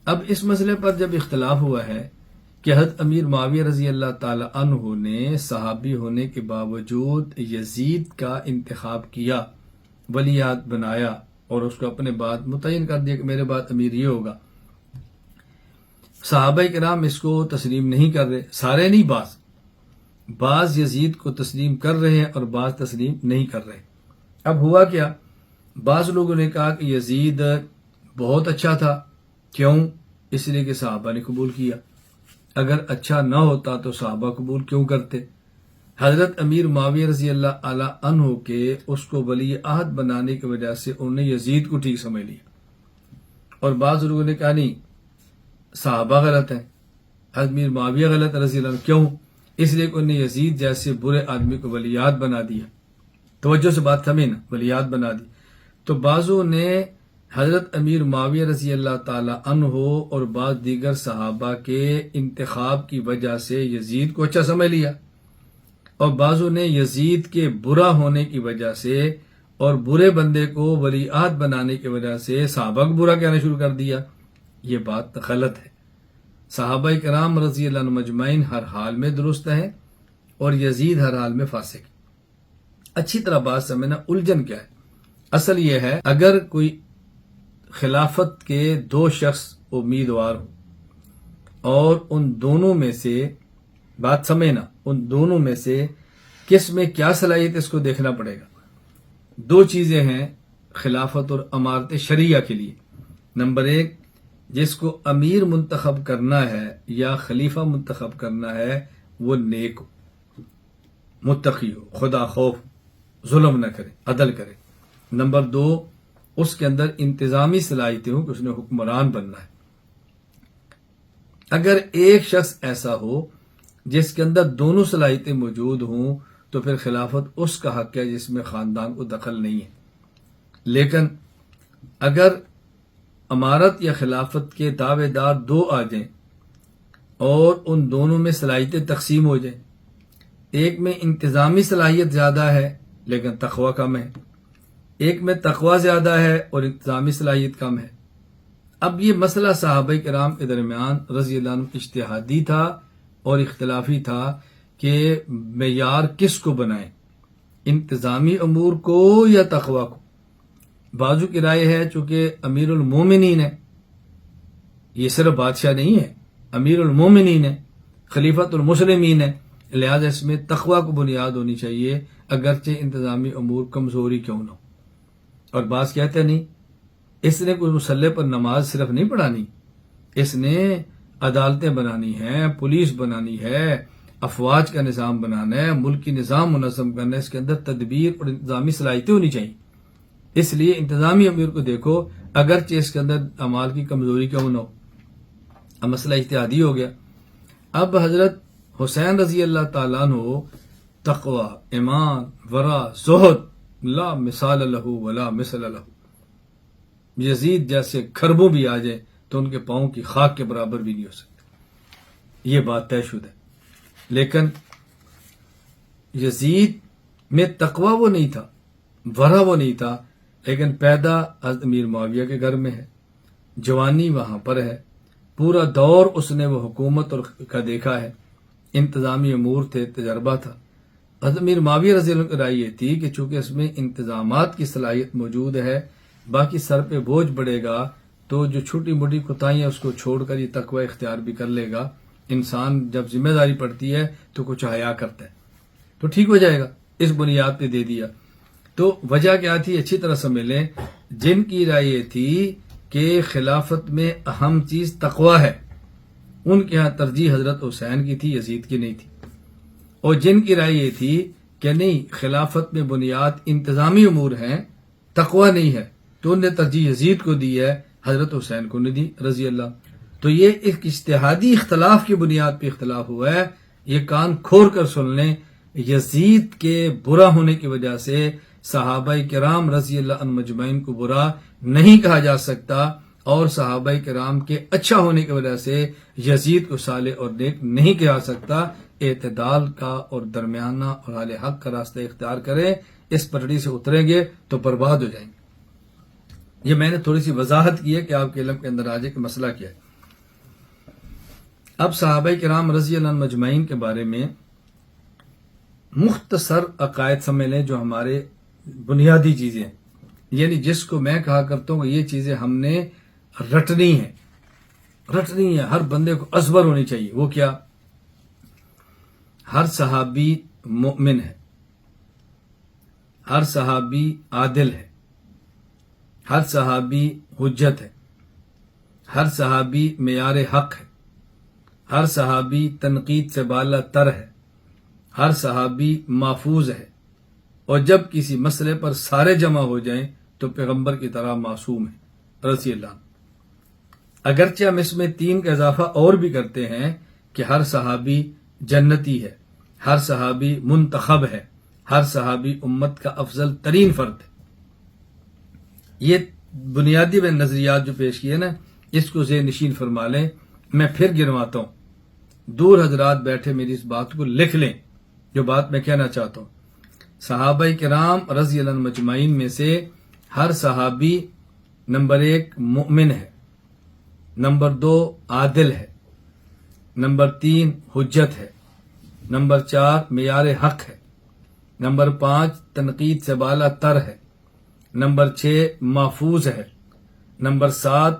اب اس مسئلے پر جب اختلاف ہوا ہے کہ حضرت امیر معاویہ رضی اللہ تعالی عنہ نے صحابی ہونے کے باوجود یزید کا انتخاب کیا، ولی عہد بنایا، اور اس کو اپنے بعد متعین کر دیا کہ میرے بعد امیر یہ ہوگا۔ صحابہ کرام اس کو تسلیم نہیں کر رہے، سارے نہیں، بعض یزید کو تسلیم کر رہے ہیں اور بعض تسلیم نہیں کر رہے۔ اب ہوا کیا، بعض لوگوں نے کہا کہ یزید بہت اچھا تھا، کیوں؟ اس لیے کہ صحابہ نے قبول کیا، اگر اچھا نہ ہوتا تو صحابہ قبول کیوں کرتے؟ حضرت امیر معاویہ رضی اللہ تعالی عنہ کے اس کو ولی عہد بنانے کی وجہ سے انہوں نے یزید کو ٹھیک سمجھ لیا، اور بعض لوگوں نے کہا نہیں، صحابہ غلط ہیں، حضرت امیر معاویہ غلط رضی اللہ عنہ، کیوں؟ اس لیے کہ انہوں نے یزید جیسے برے آدمی کو ولی عہد بنا دیا۔ توجہ سے بات سمجھنا، ولی عہد بنا دی۔ تو بعضوں نے حضرت امیر معاویہ رضی اللہ تعالی عنہ اور بعض دیگر صحابہ کے انتخاب کی وجہ سے یزید کو اچھا سمجھ لیا، اور بعضوں نے یزید کے برا ہونے کی وجہ سے اور برے بندے کو ولی عہد بنانے کی وجہ سے صحابہ کو برا کہنا شروع کر دیا۔ یہ بات غلط ہے۔ صحابہ کرام رضی اللہ عنہ مجمعین ہر حال میں درست ہیں، اور یزید ہر حال میں فاسق ہے۔ اچھی طرح بات سمجھنا، الجھن کیا ہے؟ اصل یہ ہے، اگر کوئی خلافت کے دو شخص امیدوار ہوں اور ان دونوں میں سے، بات سمجھنا، ان دونوں میں سے کس میں کیا صلاحیت، اس کو دیکھنا پڑے گا۔ دو چیزیں ہیں خلافت اور امارت شریعہ کے لیے۔ نمبر ایک، جس کو امیر منتخب کرنا ہے یا خلیفہ منتخب کرنا ہے وہ نیک ہو، متقی ہو، خدا خوف، ظلم نہ کرے، عدل کرے۔ نمبر دو، اس کے اندر انتظامی صلاحیتیں ہوں کہ اس نے حکمران بننا ہے۔ اگر ایک شخص ایسا ہو جس کے اندر دونوں صلاحیتیں موجود ہوں تو پھر خلافت اس کا حق ہے جس میں خاندان کو دخل نہیں ہے۔ لیکن اگر امارت یا خلافت کے دعوے دار دو آ جائیں اور ان دونوں میں صلاحیتیں تقسیم ہو جائیں، ایک میں انتظامی صلاحیت زیادہ ہے لیکن تقوی کم ہے، ایک میں تقوی زیادہ ہے اور انتظامی صلاحیت کم ہے۔ اب یہ مسئلہ صحابہ کرام کے درمیان رضی اللہ عنہ اجتہادی تھا اور اختلافی تھا کہ معیار کس کو بنائیں، انتظامی امور کو یا تقوی کو۔ بعضوں کی رائے ہے چونکہ امیر المومنین ہے، یہ صرف بادشاہ نہیں ہے، امیر المومنین ہے، خلیفۃ المسلمین ہے، لہذا اس میں تقوی کو بنیاد ہونی چاہیے اگرچہ انتظامی امور کمزوری کیوں نہ ہو۔ اور بعض کہتے نہیں، اس نے کوئی مسلح پر نماز صرف نہیں پڑھانی، اس نے عدالتیں بنانی ہیں، پولیس بنانی ہے، افواج کا نظام بنانا ہے، ملک کی نظام منظم کرنا ہے، اس کے اندر تدبیر اور انتظامی صلاحیتیں ہونی چاہیے۔ اس لیے انتظامی امیر کو دیکھو اگرچہ اس کے اندر اعمال کی کمزوری کیوں نہ ہو۔ اب مسئلہ اجتہادی ہو گیا۔ اب حضرت حسین رضی اللہ تعالیٰ عنہ تقوی، ایمان، ورع، زہد لا مثال لہ ولا مثل لہ، یزید جیسے کھربوں بھی آ جائے تو ان کے پاؤں کی خاک کے برابر بھی نہیں ہو سکتے، یہ بات طے شدہ ہے۔ لیکن یزید میں تقوی وہ نہیں تھا، ورا وہ نہیں تھا، لیکن پیدا حضرت امیر معاویہ کے گھر میں ہے، جوانی وہاں پر ہے، پورا دور اس نے وہ حکومت اور کا دیکھا ہے، انتظامی امور تھے، تجربہ تھا۔ حضرت امیر معاویہ رضی اللہ عنہ کی رائے یہ تھی کہ چونکہ اس میں انتظامات کی صلاحیت موجود ہے، باقی سر پہ بوجھ پڑے گا تو جو چھوٹی موٹی کوتاہیاں اس کو چھوڑ کر یہ تقوی اختیار بھی کر لے گا۔ انسان جب ذمہ داری پڑتی ہے تو کچھ حیا کرتا ہے تو ٹھیک ہو جائے گا، اس بنیاد پہ دے دیا۔ تو وجہ کیا تھی اچھی طرح سمجھ لیں، جن کی رائے یہ تھی کہ خلافت میں اہم چیز تقوی ہے، ان کے ہاں ترجیح حضرت حسین کی تھی، یزید کی نہیں تھی۔ اور جن کی رائے یہ تھی کہ نہیں خلافت میں بنیاد انتظامی امور ہیں، تقوی نہیں ہے، تو انہوں نے ترجیح یزید کو دی ہے، حضرت حسین کو نہیں دی رضی اللہ۔ تو یہ ایک اجتہادی اختلاف کی بنیاد پہ اختلاف ہوا ہے، یہ کان کھول کر سن لیں۔ یزید کے برا ہونے کی وجہ سے صحابہ کرام رضی اللہ عنہ مجمعین کو برا نہیں کہا جا سکتا، اور صحابہ کرام کے اچھا ہونے کی وجہ سے یزید کو صالح اور نیک نہیں کہا سکتا۔ اعتدال کا اور درمیانہ اور اہل حق کا راستہ اختیار کریں، اس پٹڑی سے اتریں گے تو برباد ہو جائیں گے۔ یہ میں نے تھوڑی سی وضاحت کی ہے کہ آپ کے علم کے اندر آ جائے کہ مسئلہ کیا ہے۔ اب صحابہ کرام رضی اللہ عنہ مجمعین کے بارے میں مختصر عقائد سمجھ لیں جو ہمارے بنیادی چیزیں ہیں، یعنی جس کو میں کہا کرتا ہوں کہ یہ چیزیں ہم نے رٹنی ہے، ہر بندے کو ازبر ہونی چاہیے۔ وہ کیا؟ ہر صحابی مومن ہے، ہر صحابی عادل ہے، ہر صحابی حجت ہے، ہر صحابی معیار حق ہے، ہر صحابی تنقید سے بالا تر ہے، ہر صحابی محفوظ ہے، اور جب کسی مسئلے پر سارے جمع ہو جائیں تو پیغمبر کی طرح معصوم ہے رضی اللہ عنہ۔ اگرچہ ہم اس میں 3 کا اضافہ اور بھی کرتے ہیں کہ ہر صحابی جنتی ہے، ہر صحابی منتخب ہے، ہر صحابی امت کا افضل ترین فرد ہے۔ یہ بنیادی میں نظریات جو پیش کیے نا، اس کو ذہن نشین فرما لیں۔ میں پھر گنواتا ہوں، دور حضرات بیٹھے میری اس بات کو لکھ لیں جو بات میں کہنا چاہتا ہوں۔ صحابہ کرام رضی اللہ عنہ مجمعین میں سے ہر صحابی نمبر 1 مومن ہے، نمبر 2 عادل ہے، نمبر 3 حجت ہے، نمبر 4 معیار حق ہے، نمبر 5 تنقید سے بالا تر ہے، نمبر 6 محفوظ ہے، نمبر 7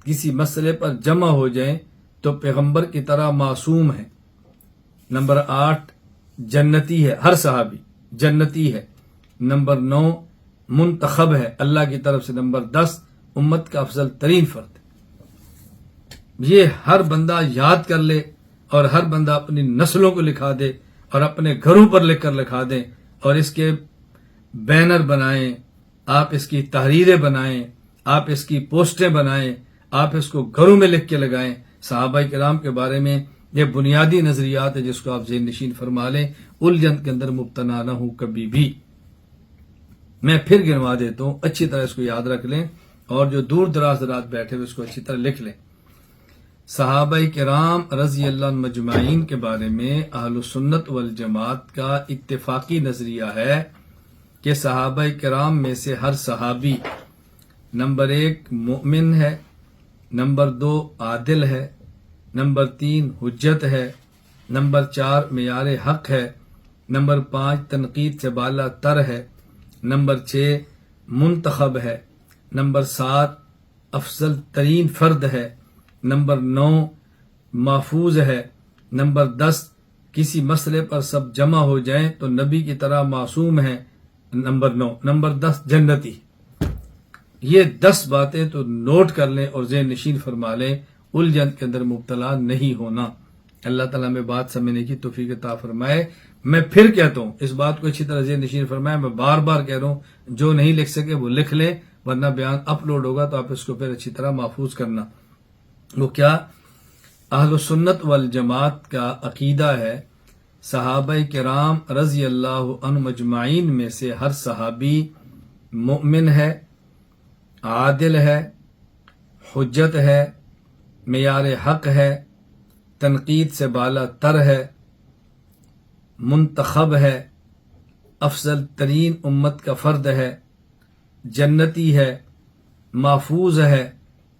کسی مسئلے پر جمع ہو جائیں تو پیغمبر کی طرح معصوم ہے، نمبر 8 جنتی ہے، ہر صحابی جنتی ہے، نمبر 9 منتخب ہے اللہ کی طرف سے، نمبر 10 امت کا افضل ترین فرد۔ یہ ہر بندہ یاد کر لے اور ہر بندہ اپنی نسلوں کو لکھا دے اور اپنے گھروں پر لکھ کر لکھا دیں، اور اس کے بینر بنائیں، آپ اس کی تحریریں بنائیں، آپ اس کی پوسٹیں بنائیں، آپ اس کو گھروں میں لکھ کے لگائیں۔ صحابہ کرام کے بارے میں یہ بنیادی نظریات ہے جس کو آپ ذہن نشین فرما لیں، الجھن کے اندر مبتلا نہ ہوں کبھی بھی۔ میں پھر گنوا دیتا ہوں، اچھی طرح اس کو یاد رکھ لیں، اور جو دور دراز رات بیٹھے ہوئے اس کو اچھی طرح لکھ لیں۔ صحابہ کرام رضی اللہ عنہ مجمعین کے بارے میں اہل السنت والجماعت کا اتفاقی نظریہ ہے کہ صحابہ کرام میں سے ہر صحابی نمبر 1 مومن ہے، نمبر 2 عادل ہے، نمبر 3 حجت ہے، نمبر 4 معیار حق ہے، نمبر 5 تنقید سے بالا تر ہے، نمبر 6 منتخب ہے، نمبر 7 افضل ترین فرد ہے، نمبر 9 محفوظ ہے، نمبر 10 کسی مسئلے پر سب جمع ہو جائیں تو نبی کی طرح معصوم ہے، نمبر 10 جنتی۔ یہ 10 باتیں تو نوٹ کر لیں اور ذہن نشین فرما لیں، الجھن کے اندر مبتلا نہیں ہونا۔ اللہ تعالیٰ میں بات سمجھنے کی توفیق عطا فرمائے۔ میں پھر کہتا ہوں، اس بات کو اچھی طرح ذہن نشین فرمائے، میں بار بار کہہ رہا ہوں، جو نہیں لکھ سکے وہ لکھ لیں، ورنہ بیان اپلوڈ ہوگا تو آپ اس کو پھر اچھی طرح محفوظ کرنا۔ وہ کیا؟ اہل سنت والجماعت کا عقیدہ ہے صحابہ کرام رضی اللہ عنہ مجمعین میں سے ہر صحابی مومن ہے، عادل ہے، حجت ہے، معیار حق ہے، تنقید سے بالا تر ہے، منتخب ہے، افضل ترین امت کا فرد ہے، جنتی ہے، محفوظ ہے،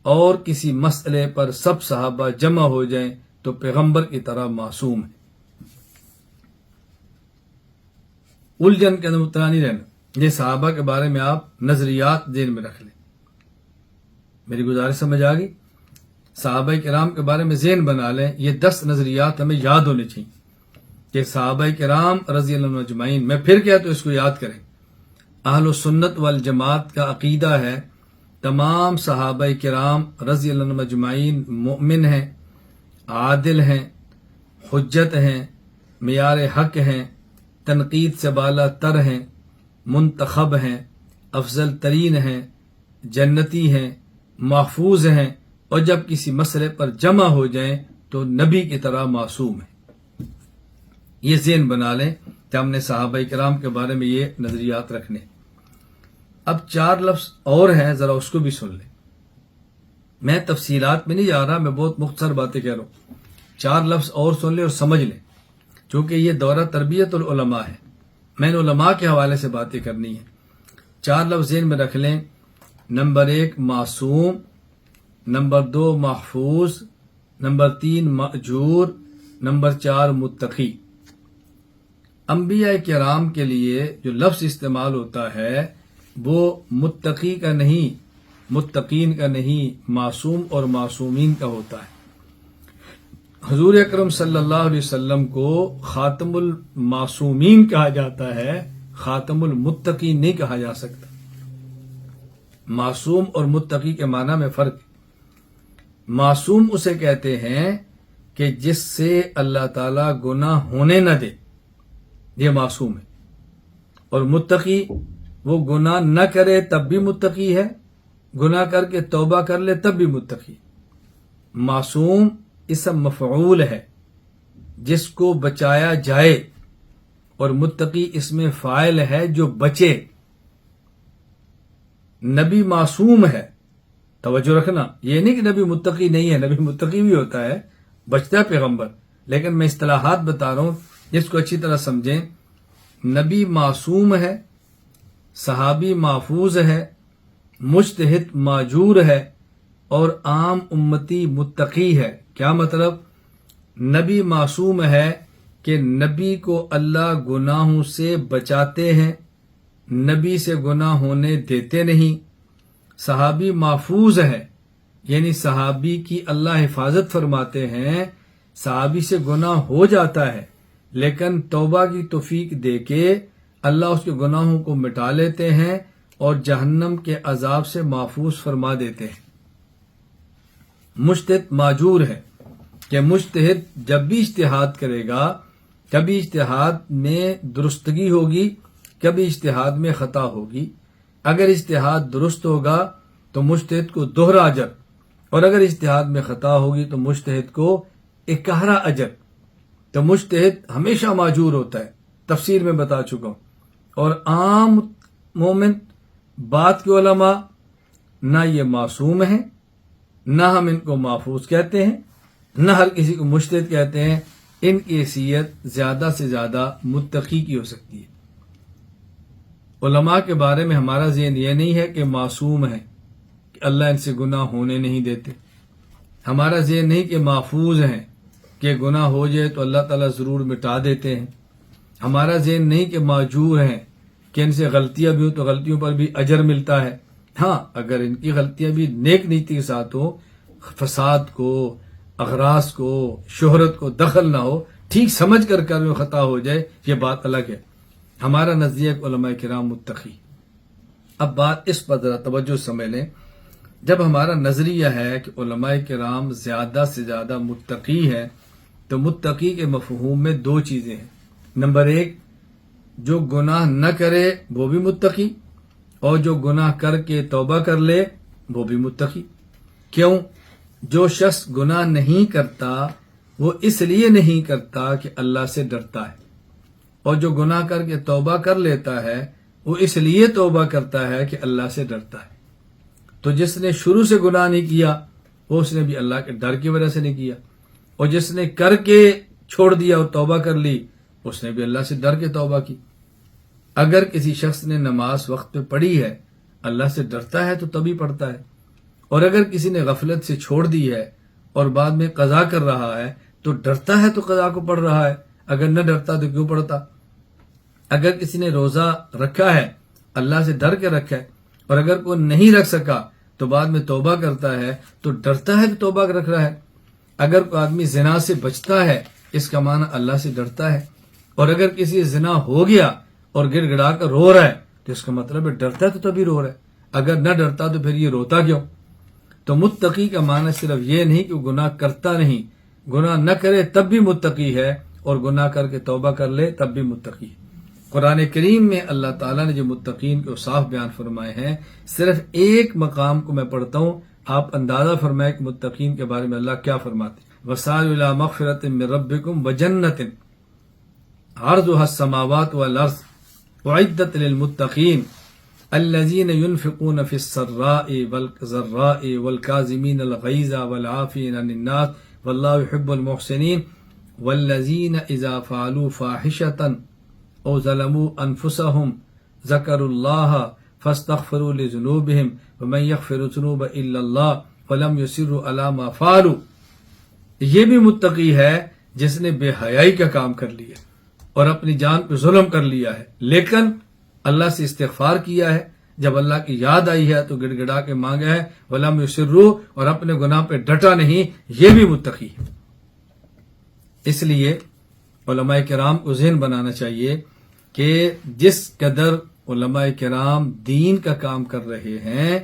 اور کسی مسئلے پر سب صحابہ جمع ہو جائیں تو پیغمبر کی طرح معصوم ہے۔ الجھن کے اندر مبتلا نہیں رہنا۔ یہ صحابہ کے بارے میں آپ نظریات ذہن میں رکھ لیں۔ میری گزارش سمجھ آ گئی؟ صحابہ کرام کے بارے میں ذہن بنا لیں، یہ 10 نظریات ہمیں یاد ہونے چاہیے کہ صحابہ کرام رضی اللہ عنہم اجمعین، میں پھر کیا تو اس کو یاد کریں۔ اہل سنت والجماعت کا عقیدہ ہے تمام صحابہ کرام رضی اللہ عنہم اجمعین مومن ہیں، عادل ہیں، حجت ہیں، معیار حق ہیں، تنقید سے بالا تر ہیں، منتخب ہیں، افضل ترین ہیں، جنتی ہیں، محفوظ ہیں، اور جب کسی مسئلے پر جمع ہو جائیں تو نبی کی طرح معصوم ہیں۔ یہ ذہن بنا لیں کہ ہم نے صحابہ کرام کے بارے میں یہ نظریات رکھنے۔ اب 4 لفظ اور ہیں، ذرا اس کو بھی سن لیں۔ میں تفصیلات میں نہیں جا رہا، میں بہت مختصر باتیں کہہ رہا ہوں۔ 4 لفظ اور سن لیں اور سمجھ لیں، چونکہ یہ دورہ تربیت العلماء ہے، میں نے علماء کے حوالے سے باتیں کرنی ہیں۔ 4 لفظ ذہن میں رکھ لیں۔ نمبر 1 معصوم، نمبر 2 محفوظ، نمبر 3 مأجور، نمبر 4 متقی۔ انبیاء کرام کے لیے جو لفظ استعمال ہوتا ہے وہ متقی کا نہیں، متقین کا نہیں، معصوم اور معصومین کا ہوتا ہے۔ حضور اکرم صلی اللہ علیہ وسلم کو خاتم المعصومین کہا جاتا ہے، خاتم المتقین نہیں کہا جا سکتا۔ معصوم اور متقی کے معنی میں فرق ہے۔ معصوم اسے کہتے ہیں کہ جس سے اللہ تعالیٰ گناہ ہونے نہ دے، یہ معصوم ہے۔ اور متقی وہ گناہ نہ کرے تب بھی متقی ہے، گناہ کر کے توبہ کر لے تب بھی متقی۔ معصوم اسم مفعول ہے، جس کو بچایا جائے، اور متقی اس میں فاعل ہے جو بچے۔ نبی معصوم ہے، توجہ رکھنا، یہ نہیں کہ نبی متقی نہیں ہے، نبی متقی بھی ہوتا ہے، بچتا ہے پیغمبر، لیکن میں اصطلاحات بتا رہا ہوں جس کو اچھی طرح سمجھیں۔ نبی معصوم ہے، صحابی محفوظ ہے، مجتہد ماجور ہے، اور عام امتی متقی ہے۔ کیا مطلب؟ نبی معصوم ہے کہ نبی کو اللہ گناہوں سے بچاتے ہیں، نبی سے گناہ ہونے دیتے نہیں۔ صحابی محفوظ ہے، یعنی صحابی کی اللہ حفاظت فرماتے ہیں، صحابی سے گناہ ہو جاتا ہے لیکن توبہ کی توفیق دے کے اللہ اس کے گناہوں کو مٹا لیتے ہیں اور جہنم کے عذاب سے محفوظ فرما دیتے ہیں۔ مجتہد ماجور ہے کہ مجتہد جب بھی اجتہاد کرے گا، کبھی اجتہاد میں درستگی ہوگی، کبھی اجتہاد میں خطا ہوگی۔ اگر اجتہاد درست ہوگا تو مجتہد کو دوہرا اجر، اور اگر اجتہاد میں خطا ہوگی تو مجتہد کو اکہرا اجر۔ تو مجتہد ہمیشہ ماجور ہوتا ہے، تفسیر میں بتا چکا ہوں۔ اور عام مومن بات کے علماء نہ یہ معصوم ہیں، نہ ہم ان کو محفوظ کہتے ہیں، نہ ہر کسی کو مجتہد کہتے ہیں۔ ان کی حیثیت زیادہ سے زیادہ متقی کی ہو سکتی ہے۔ علماء کے بارے میں ہمارا ذہن یہ نہیں ہے کہ معصوم ہے، کہ اللہ ان سے گناہ ہونے نہیں دیتے۔ ہمارا ذہن نہیں کہ محفوظ ہیں، کہ گناہ ہو جائے تو اللہ تعالیٰ ضرور مٹا دیتے ہیں۔ ہمارا ذہن نہیں کہ معجور ہیں، کہ ان سے غلطیاں بھی ہوں تو غلطیوں پر بھی اجر ملتا ہے۔ ہاں، اگر ان کی غلطیاں بھی نیک نیتی کے ساتھ ہوں، فساد کو، اغراض کو، شہرت کو دخل نہ ہو، ٹھیک سمجھ کر میں خطا ہو جائے، یہ بات الگ ہے۔ ہمارا نزدیک علماء کرام متقی۔ اب بات اس پر ذرا توجہ سمجھ لیں۔ جب ہمارا نظریہ ہے کہ علماء کرام زیادہ سے زیادہ متقی ہے، تو متقی کے مفہوم میں 2 چیزیں ہیں۔ نمبر 1، جو گناہ نہ کرے وہ بھی متقی، اور جو گناہ کر کے توبہ کر لے وہ بھی متقی۔ کیوں؟ جو شخص گناہ نہیں کرتا وہ اس لیے نہیں کرتا کہ اللہ سے ڈرتا ہے، اور جو گناہ کر کے توبہ کر لیتا ہے وہ اس لیے توبہ کرتا ہے کہ اللہ سے ڈرتا ہے۔ تو جس نے شروع سے گناہ نہیں کیا وہ اس نے بھی اللہ کے ڈر کی وجہ سے نہیں کیا، اور جس نے کر کے چھوڑ دیا اور توبہ کر لی اس نے بھی اللہ سے ڈر کے توبہ کی۔ اگر کسی شخص نے نماز وقت پہ پڑھی ہے، اللہ سے ڈرتا ہے تو تبھی پڑھتا ہے، اور اگر کسی نے غفلت سے چھوڑ دی ہے اور بعد میں قضا کر رہا ہے تو ڈرتا ہے تو قضا کو پڑھ رہا ہے، اگر نہ ڈرتا تو کیوں پڑھتا؟ اگر کسی نے روزہ رکھا ہے، اللہ سے ڈر کے رکھا ہے، اور اگر کوئی نہیں رکھ سکا تو بعد میں توبہ کرتا ہے تو ڈرتا ہے تو توبہ رکھ رہا ہے۔ اگر کوئی آدمی زنا سے بچتا ہے، اس کا معنی اللہ سے ڈرتا ہے، اور اگر کسی زنا ہو گیا اور گڑ گڑا کر رو رہا ہے تو اس کا مطلب ہے ڈرتا ہے تو تبھی رو رہا ہے، اگر نہ ڈرتا تو پھر یہ روتا کیوں؟ تو متقی کا معنی صرف یہ نہیں کہ وہ گناہ کرتا نہیں، گناہ نہ کرے تب بھی متقی ہے، اور گناہ کر کے توبہ کر لے تب بھی متقی ہے۔ قرآن کریم میں اللہ تعالیٰ نے جو متقین کے اوصاف بیان فرمائے ہیں، صرف ایک مقام کو میں پڑھتا ہوں، آپ اندازہ فرمائے کہ متقین کے بارے میں اللہ کیا فرماتے ہیں۔ وَسَارِعُوا إِلَىٰ مَغْفِرَةٍ مِّن رَّبِّكُمْ وَجَنَّةٍ عَرْضُهَا السَّمَاوَاتُ وَالْأَرْضُ أُعِدَّتْ لِلْمُتَّقِينَ الَّذِينَ يُنفِقُونَ فِي السَّرَّاءِ وَالضَّرَّاءِ وَالْكَاظِمِينَ الْغَيْظَ وَالْعَافِينَ عَنِ النَّاسِ وَاللَّهُ يُحِبُّ الْمُحْسِنِينَ وَالَّذِينَ إِذَا فَعَلُوا فَاحِشَةً أو ظلموا أنفسهم ذكروا الله فاستغفروا لذنوبهم ومن يغفر الذنوب إلا الله ولم يصروا على ما فعلوا۔ یہ بھی متقی ہے جس نے بے حیائی کا کام کر لیا اور اپنی جان پہ ظلم کر لیا ہے، لیکن اللہ سے استغفار کیا ہے، جب اللہ کی یاد آئی ہے تو گڑ گڑا کے مانگا ہے، ولم يصروا، اور اپنے گناہ پہ ڈٹا نہیں، یہ بھی متقی ہے۔ اس لیے علماء کرام کو ذہن بنانا چاہیے کہ جس قدر علماء کرام دین کا کام کر رہے ہیں،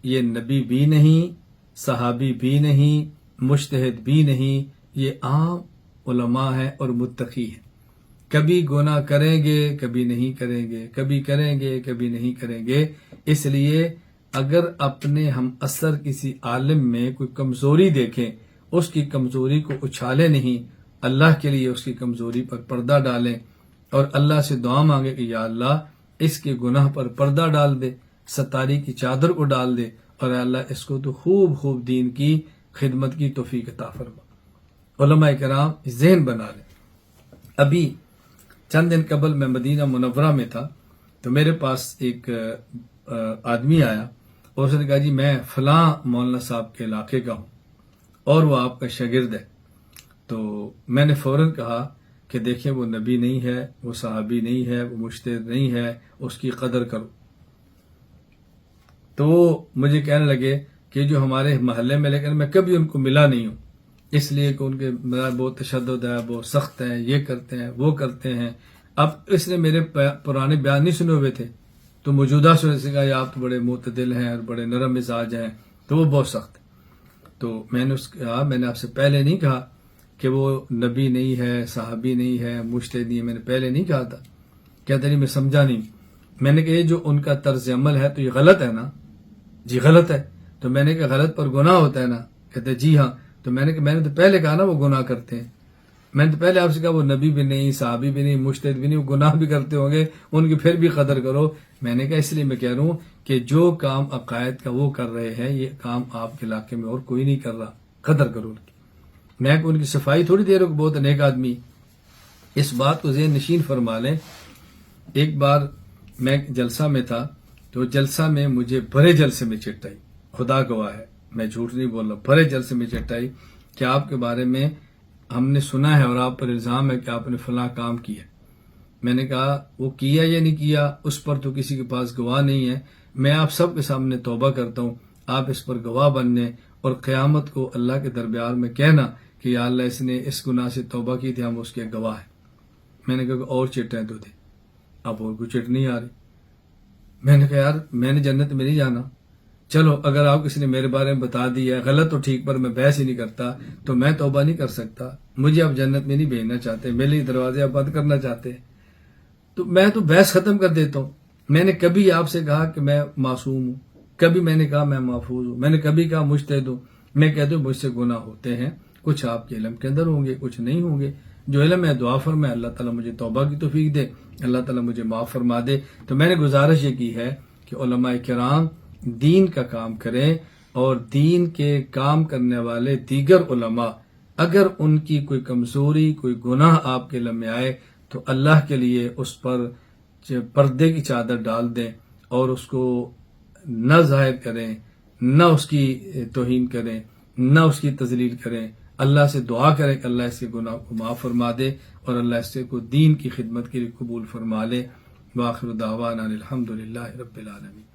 یہ نبی بھی نہیں، صحابی بھی نہیں، مجتہد بھی نہیں، یہ عام علماء ہیں اور متقی ہیں۔ کبھی گناہ کریں گے، کبھی نہیں کریں گے، کبھی کریں گے، کبھی نہیں کریں گے۔ اس لیے اگر اپنے ہم اثر کسی عالم میں کوئی کمزوری دیکھیں، اس کی کمزوری کو اچھالے نہیں، اللہ کے لیے اس کی کمزوری پر پردہ ڈالیں اور اللہ سے دعا مانگے کہ یا اللہ اس کے گناہ پر پردہ ڈال دے، ستاری کی چادر کو ڈال دے، اور اللہ اس کو تو خوب خوب دین کی خدمت کی توفیق عطا فرما۔ علماء کرام ذہن بنا لیں۔ ابھی چند دن قبل میں مدینہ منورہ میں تھا تو میرے پاس ایک آدمی آیا اور اس نے کہا جی میں فلاں مولانا صاحب کے علاقے کا ہوں اور وہ آپ کا شاگرد ہے۔ تو میں نے فوراً کہا کہ دیکھیں وہ نبی نہیں ہے، وہ صحابی نہیں ہے، وہ مجتہد نہیں ہے، اس کی قدر کرو۔ تو وہ مجھے کہنے لگے کہ جو ہمارے محلے میں، لیکن میں کبھی ان کو ملا نہیں ہوں، اس لیے کہ ان کے بہت تشدد ہے، بہت سخت ہیں، یہ کرتے ہیں، وہ کرتے ہیں۔ اب اس نے میرے پرانے بیان نہیں سنے ہوئے تھے، تو موجودہ سنے سے کہا آپ تو بڑے معتدل ہیں اور بڑے نرم مزاج ہیں، تو وہ بہت سخت ہے۔ تو میں نے کہا میں نے آپ سے پہلے نہیں کہا کہ وہ نبی نہیں ہے، صحابی نہیں ہے، مجتہد نہیں ہے، میں نے پہلے نہیں کہا تھا؟ کہتے نہیں میں سمجھا نہیں۔ میں نے کہا یہ جو ان کا طرز عمل ہے تو یہ غلط ہے نا؟ جی غلط ہے۔ تو میں نے کہا غلط پر گناہ ہوتا ہے نا؟ کہتے جی ہاں۔ تو میں نے کہا میں نے تو پہلے کہا نا وہ گناہ کرتے ہیں، میں نے تو پہلے آپ سے کہا وہ نبی بھی نہیں، صحابی بھی نہیں، مجتہد بھی نہیں، وہ گناہ بھی کرتے ہوں گے، ان کی پھر بھی قدر کرو۔ میں نے کہا اس لیے میں کہہ رہا ہوں کہ جو کام عقائد کا وہ کر رہے ہیں، یہ کام آپ کے علاقے میں اور کوئی نہیں کر رہا، قدر کرو ان کی۔ میں ان کی صفائی تھوڑی دیر کو بہت نیک آدمی، اس بات کو ذہن نشین فرما لیں۔ ایک بار میں جلسہ میں تھا تو جلسہ میں مجھے بڑے جلسے میں چٹ آئی، خدا گواہ ہے میں جھوٹ نہیں بول رہا، بڑے جلسے میں چٹ آئی کہ آپ کے بارے میں ہم نے سنا ہے اور آپ پر الزام ہے کہ آپ نے فلاں کام کیا۔ میں نے کہا وہ کیا یا نہیں کیا اس پر تو کسی کے پاس گواہ نہیں ہے، میں آپ سب کے سامنے توبہ کرتا ہوں، آپ اس پر گواہ بننے اور قیامت کو اللہ کے دربار میں کہنا کہ یا اللہ اس نے اس گناہ سے توبہ کی تھی، ہم اس کے گواہ ہیں۔ میں نے کہا اور چٹیں تو دے، اب اور کوئی چٹ نہیں آ رہی۔ میں نے کہا یار میں نے جنت میں نہیں جانا، چلو اگر آپ کسی نے میرے بارے میں بتا دیا ہے غلط تو ٹھیک، پر میں بحث ہی نہیں کرتا تو میں توبہ نہیں کر سکتا، مجھے آپ جنت میں نہیں بھیجنا چاہتے، میرے لیے دروازے آپ بند کرنا چاہتے ہیں، تو میں تو بحث ختم کر دیتا ہوں۔ میں نے کبھی آپ سے کہا کہ میں معصوم ہوں، کبھی میں نے کہا میں محفوظ ہوں، میں نے کبھی کہا مجتہد ہوں، میں کہتا ہوں مجھ سے گناہ ہوتے ہیں، کچھ آپ کے علم کے اندر ہوں گے، کچھ نہیں ہوں گے، جو علم ہے دعا فرمائے اللہ تعالیٰ مجھے توبہ کی توفیق دے، اللہ تعالیٰ مجھے معاف فرما دے۔ تو میں نے گزارش یہ کی ہے کہ علماء کرام دین کا کام کریں، اور دین کے کام کرنے والے دیگر علماء اگر ان کی کوئی کمزوری، کوئی گناہ آپ کے علم میں آئے تو اللہ کے لیے اس پر پردے کی چادر ڈال دیں اور اس کو نہ ظاہر کریں، نہ اس کی توہین کریں، نہ اس کی تذلیل کریں، اللہ سے دعا کریں کہ اللہ اس کے گناہ کو معاف فرما دے اور اللہ اس کو دین کی خدمت کے لیے قبول فرما لے۔ وآخر دعوانا الحمدللہ رب العالمین۔